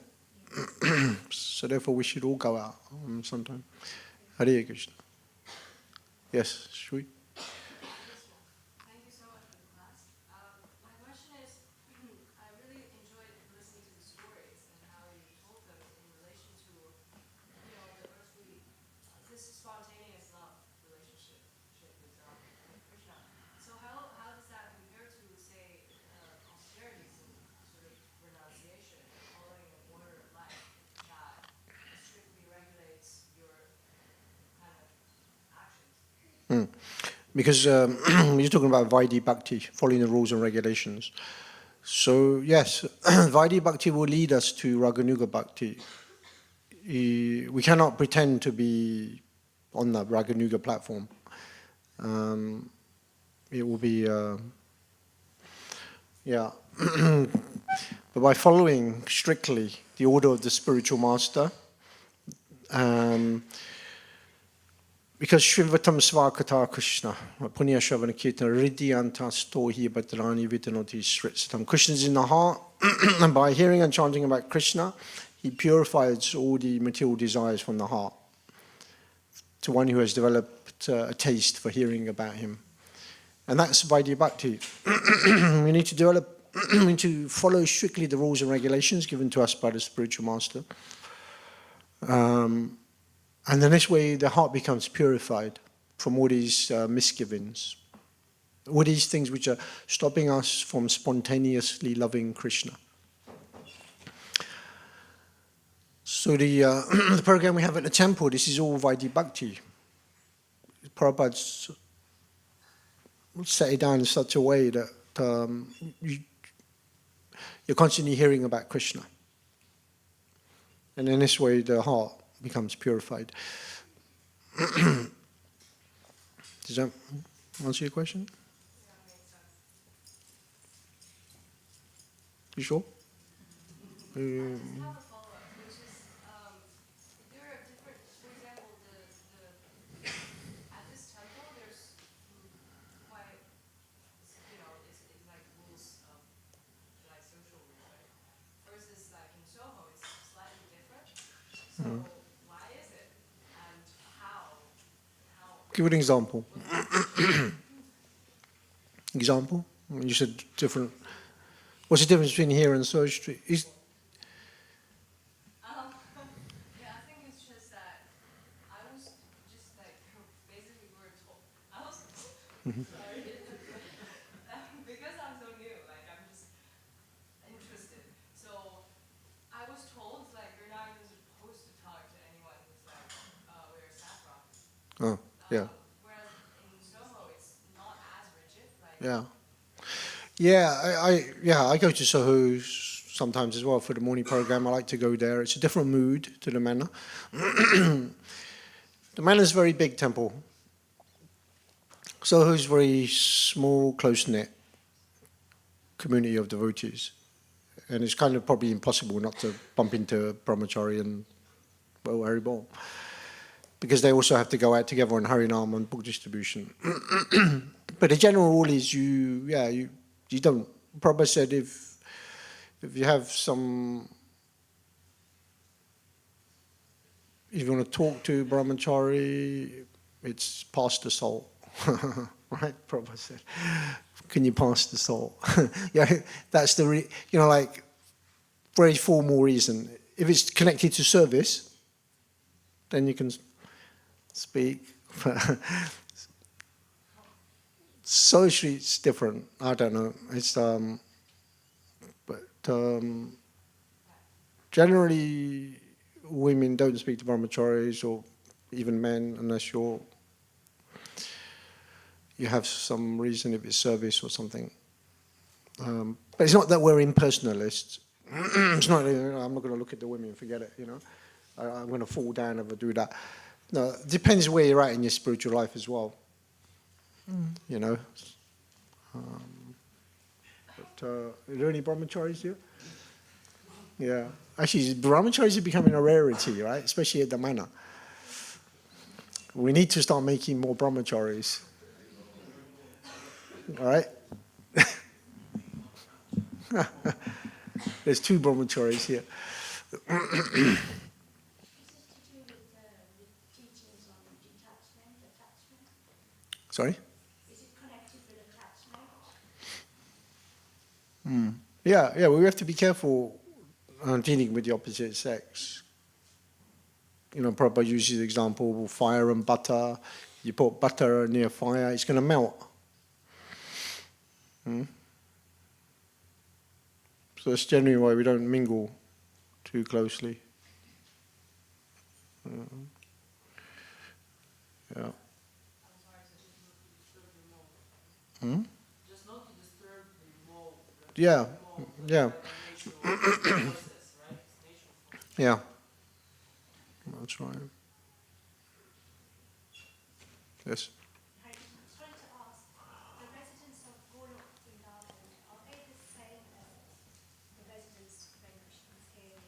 So therefore we should all go out sometime. Hare Krishna. Yes, Shri? Thank you so much for the class. My question is, I really enjoyed listening to the stories and how you told them in relation to, the earthly, this spontaneous love relationship with Krishna. So how does that compare to, say, austerities and sort of renunciation, following an order of life that strictly regulates your kind of actions? Because you're talking about Vaidhi Bhakti, following the rules and regulations. So yes, Vaidhi Bhakti will lead us to Raganuga Bhakti. We cannot pretend to be on the Raganuga platform. It will be, yeah. But by following strictly the order of the spiritual master, because Shrivatam Svakata Krishna, Punya Shravana Kirtana, Riddhyanta Stohi Bhadrani Vitanoti Sritsatam. Krishna is in the heart, and by hearing and chanting about Krishna, he purifies all the material desires from the heart to one who has developed a taste for hearing about him. And that's Vaidhi Bhakti. We need to develop, we need to follow strictly the rules and regulations given to us by the spiritual master. And in this way, the heart becomes purified from all these misgivings, all these things which are stopping us from spontaneously loving Krishna. So the program we have at the temple, this is all Vaidhi Bhakti. Prabhupada's set it down in such a way that you're constantly hearing about Krishna. And in this way, the heart becomes purified. Does that answer your question? Yeah, makes sense. You sure? I just have a follow-up, which is, there are different, for example, at this temple, there's quite, it's like rules of, like social rules, right? Versus like in Soho, it's slightly different. So why is it? And how? Give an example. Example? You said different. What's the difference between here and Surrey Street? Yeah, I think it's just that I was just like, basically we were told, I was, sorry, because I'm so new, like I'm just interested. So I was told like you're not even supposed to talk to anyone who's like wears saffron. Oh, yeah. Whereas in Soho it's not as rigid. Like Yeah. Yeah, I go to Soho sometimes as well for the morning program. I like to go there. It's a different mood to the manor. The manor is a very big temple. Soho is very small, close-knit community of devotees. And it's kind of probably impossible not to bump into Brahmachari and Haribol. Because they also have to go out together on Harinam and book distribution. But the general rule is you don't. Prabhupada said if you have some, if you want to talk to brahmachari, it's pass the salt, right? Prabhupada said, can you pass the salt? Yeah, that's the like very formal reason. If it's connected to service, then you can speak. Socially, it's different. I don't know. It's generally women don't speak to brahmacharis or even men unless you have some reason, if it's service or something. But it's not that we're impersonalists. It's not. I'm not going to look at the women. Forget it. I'm going to fall down if I do that. No, it depends where you're at in your spiritual life as well. Are there any brahmacharis here? Yeah. Actually, brahmacharis are becoming a rarity, right? Especially at the manor. We need to start making more brahmacharis. All right? There's 2 brahmacharis here. Sorry? Is it connected with attachment? Yeah, we have to be careful dealing with the opposite sex. Prabhupada uses the example of fire and butter. You put butter near fire, it's going to melt. So that's generally why we don't mingle too closely. Yeah. Just not to disturb the more. Yeah. Yeah. That's right. Yes. I was trying to ask, the residents of Golok Vrindavan, are they the same as the residents when Krishna was here in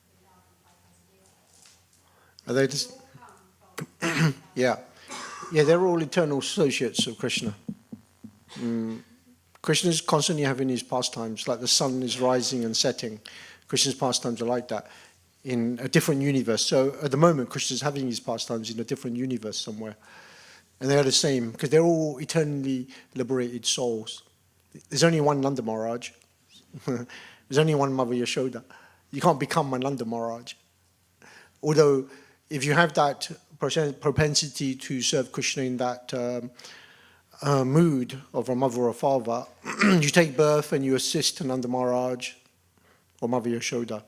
Vrindavan 5,000 years ago? Are they just? They all come from Yeah. Yeah, they're all eternal associates of Krishna. Krishna's constantly having his pastimes, like the sun is rising and setting. Krishna's pastimes are like that in a different universe. So at the moment, Krishna's having his pastimes in a different universe somewhere. And they're the same, because they're all eternally liberated souls. There's only one Nanda Maharaj. There's only one Mother Yashoda. You can't become a Nanda Maharaj. Although, if you have that propensity to serve Krishna in that mood of a mother or a father, you take birth and you assist Nanda Maharaj or Mother Yashoda.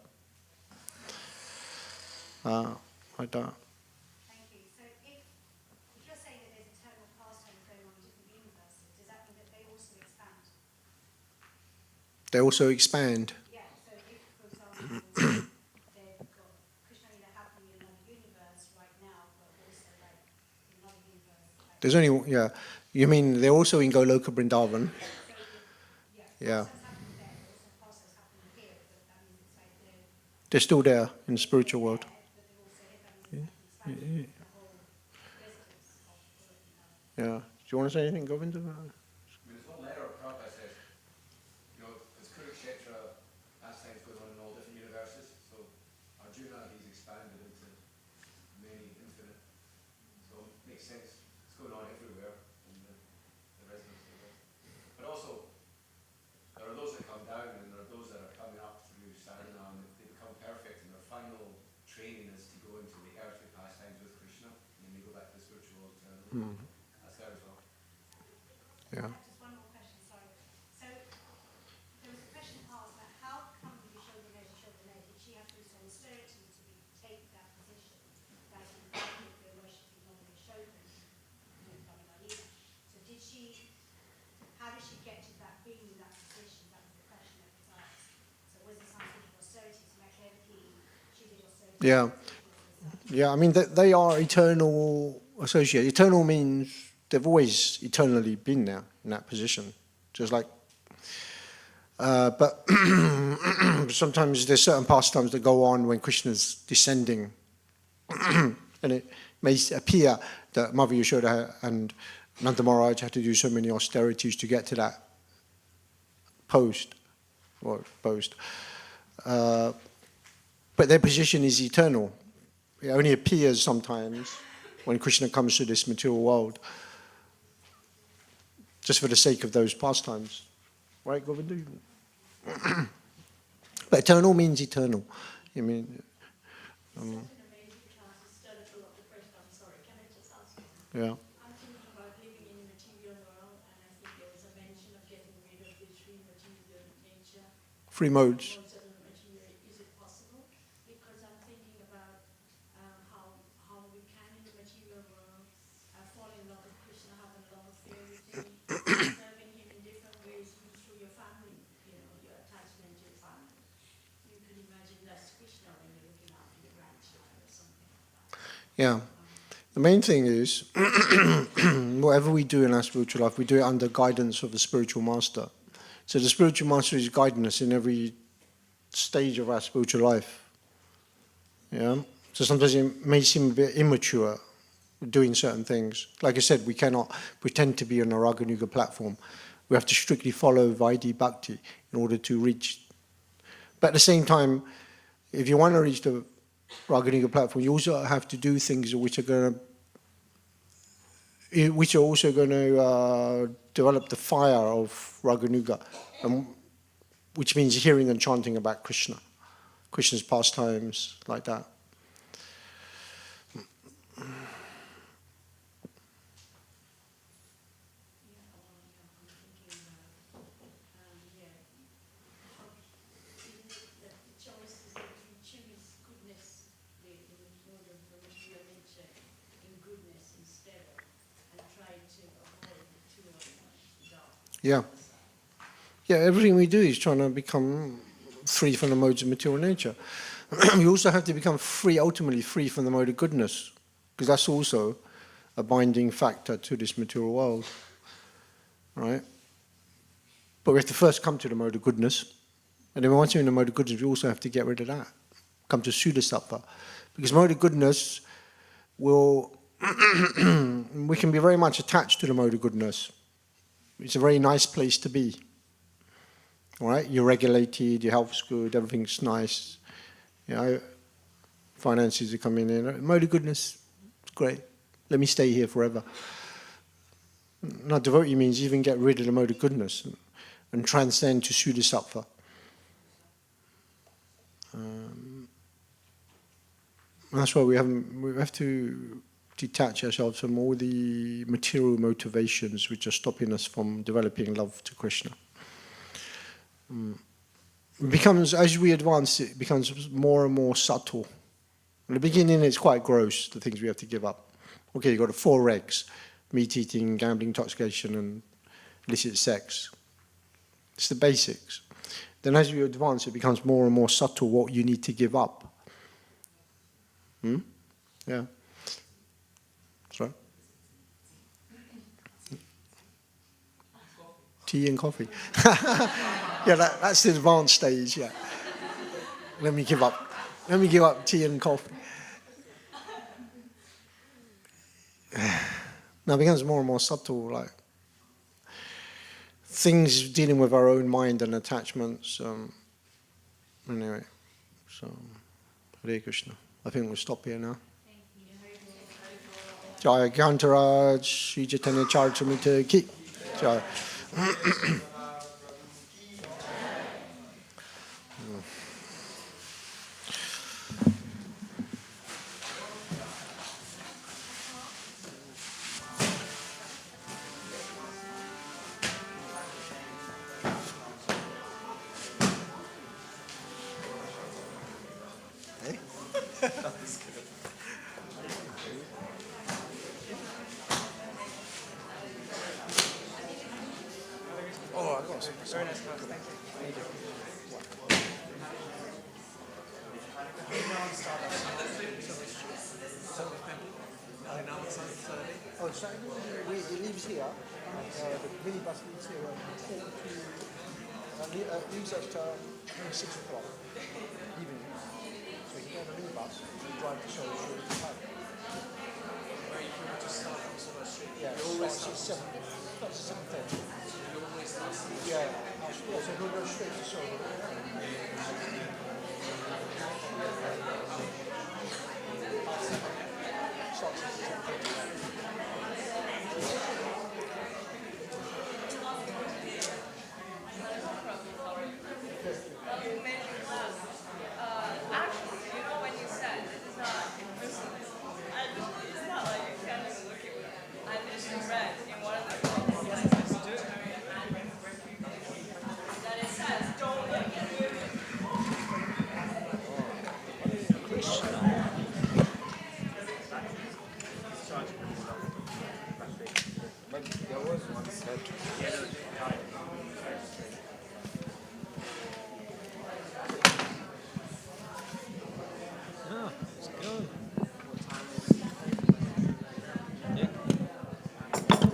Like that. Thank you. So if you're saying that there's eternal pastimes going on in different universes, does that mean that they also expand? They also expand. Yeah, so if, for example, they've got Krishna Lila happening in another universe right now, but also like in another universe. Like, There's only, yeah. You mean they're also in Goloka Vrindavan? Yeah. pastimes happening there, but also pastimes happening here, but that means it's like They're still there in the spiritual world. but they also hit that means it's like expanding the whole residence of the Yeah. Do you want to say anything, Govinda? There's one letter Prabhupada says, because Kurukshetra pastimes going on in all different universes, so Arjuna, he's expanded into many infinite. So it makes sense. It's going on everywhere in the residence of it. But also, there are those that come down and there are those that are coming up through sadhana and they become perfect and their final training is to go into the earthly pastimes with Krishna and then they go back to the spiritual world eternally. That's there as well. Yeah. Just one more question, sorry. So there was a question asked about how come Yashoda did she have to do some austerity to take that position? Like if they're worshipping Mother Yashoda in Damodar Lila. So how did she get to that, being in that position? That was the question that was asked. So was it some sort of austerity? So like Devaki, she did austerity. Yeah. Yeah, I mean, they are eternal associates. Eternal means they've always eternally been there in that position. Just like, but sometimes there's certain pastimes that go on when Krishna's descending. And it may appear that Mother Yashoda and Nanda Maharaj had to do so many austerities to get to that post. But their position is eternal. It only appears sometimes when Krishna comes to this material world, just for the sake of those pastimes. Right, Govinda? But eternal means eternal. I mean, yeah. I'm thinking about living in a material world, and I think there was a mention of getting rid of the three material nature. Free modes. Modes of the material. Is it possible? Because I'm thinking about how we can in the material world fall in love with Krishna, have a love affair with him, serving him in different ways through your family, your attachment to your family. You could imagine that's Krishna when you're looking after your grandchild or something like that. Yeah. The main thing is, whatever we do in our spiritual life, we do it under guidance of the spiritual master. So the spiritual master is guiding us in every stage of our spiritual life. Yeah. So sometimes it may seem a bit immature doing certain things. Like I said, we cannot pretend to be on a Raganuga platform. We have to strictly follow Vaidhi Bhakti in order to reach. But at the same time, if you want to reach the Raganuga platform, you also have to do things which are also going to develop the fire of Raganuga, which means hearing and chanting about Krishna, Krishna's pastimes, like that. Yeah. Yeah, everything we do is trying to become free from the modes of material nature. We also have to become free, ultimately free from the mode of goodness, because that's also a binding factor to this material world. Right? But we have to first come to the mode of goodness, and then once you're in the mode of goodness, we also have to get rid of that. Come to Sudasattva. Because mode of goodness will, we can be very much attached to the mode of goodness. It's a very nice place to be. All right? You're regulated, your health's good, everything's nice. Finances are coming in. Mode of goodness, it's great. Let me stay here forever. Now, devotee means even get rid of the mode of goodness and transcend to Sudasattva. That's why we have to detach ourselves from all the material motivations which are stopping us from developing love to Krishna. It becomes, as we advance, it becomes more and more subtle. In the beginning, it's quite gross, the things we have to give up. Okay, you've got the 4 regs: meat eating, gambling, intoxication, and illicit sex. It's the basics. Then as you advance, it becomes more and more subtle what you need to give up. Yeah. That's right. Tea and coffee. Yeah, that's the advanced stage, yeah. Let me give up tea and coffee. Now it becomes more and more subtle, like things dealing with our own mind and attachments. Anyway, so Hare Krishna. I think we'll stop here now. Jaya Gyantaraj, Sri Chaitanya Charitamrita Ki. Jaya. Very nice class, thank you. Oh, so he leaves here. The minibus leaves here leaves at 6 o'clock evening. So he can get a minibus and drive to Seoul. Yeah. Yeah, so we'll go straight to silver. Actually, you know when you said this is not impersonal, it's not like you can't even look at it. I just read in one of the books that it says, don't look at women. There was one set. Ah, it's good.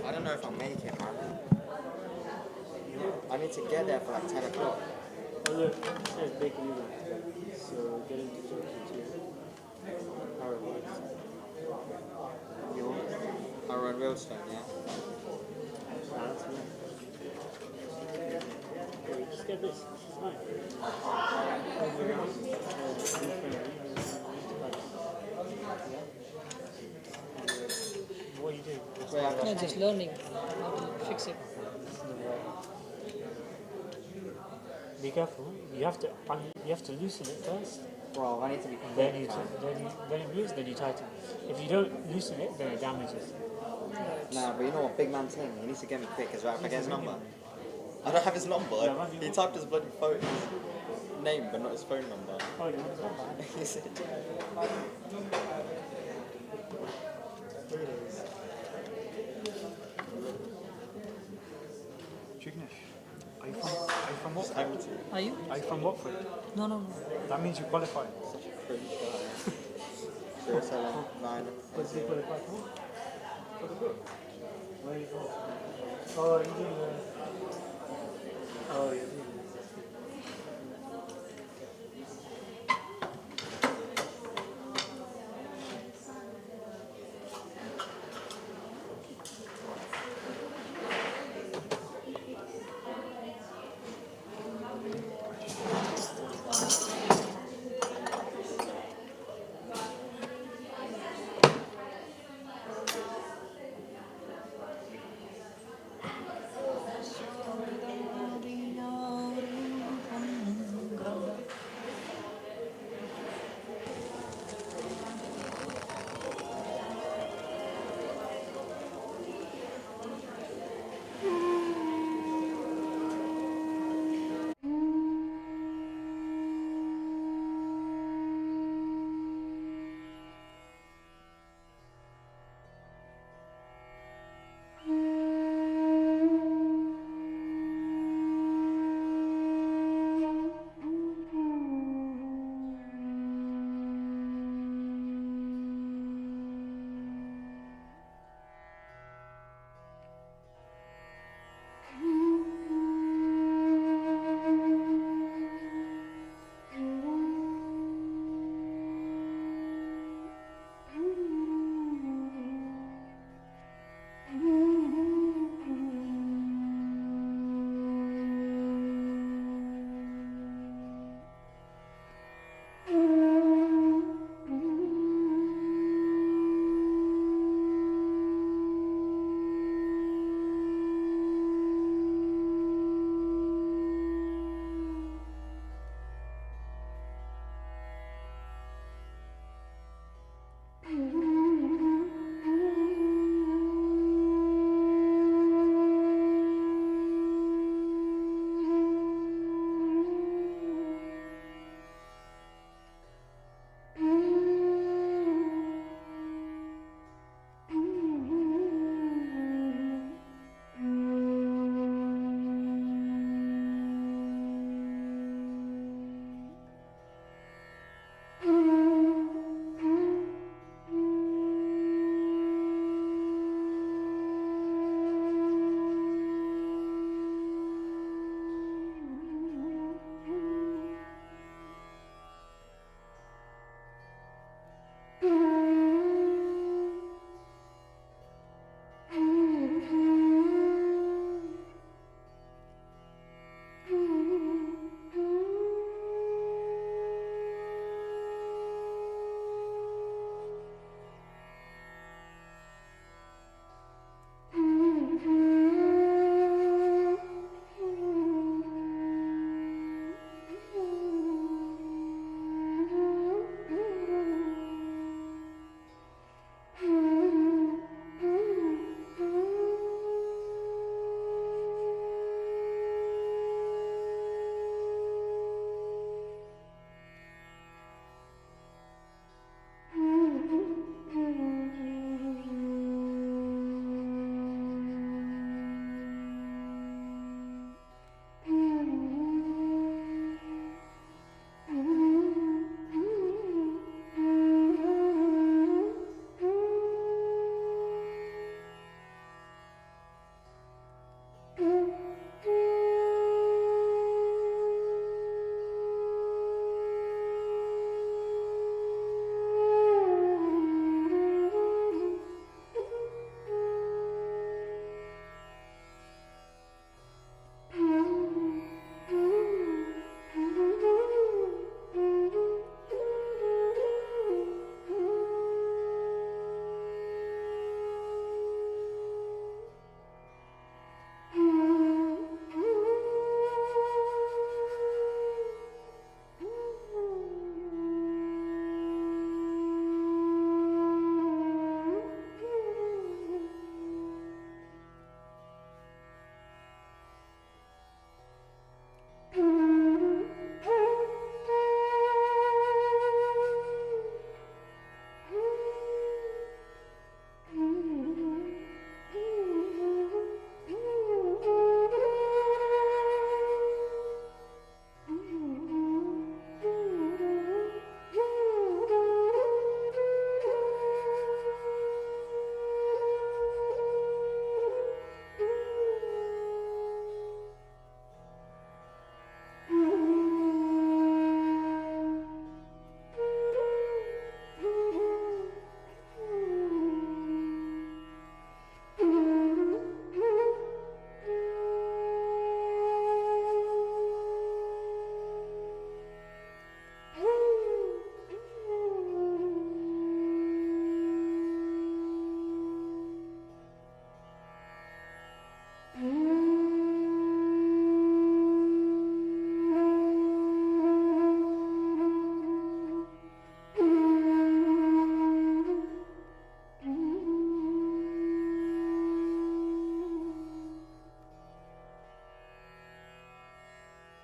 I don't know if I'll make it, man. I need to get there for like 10 o'clock. Oh look, it says Baker Lee. So get into Turkey too. How it works. I run Wheelstone, yeah? That's me. Wait, just get this. It's fine. Over around. What are you doing? Wait, I No, just learning how to fix it. Be careful. You have to loosen it first. Bro, I need to be Then quick, you man. then it moves. Then you tighten. If you don't loosen it, then it damages. Nah, but you know what, big man's thing, he needs to get me quick as well. If I get his number. I don't have his number. He typed his bloody phone, his name, but not his phone number. Oh, you want to He said, Jignesh, are you from Watford? Are you? Are you from Watford? No, no, no. That means you qualify. such a cringe guy. 079. What's the qualify for? For the book. Where are you from? Oh, you doing the... Oh, you're doing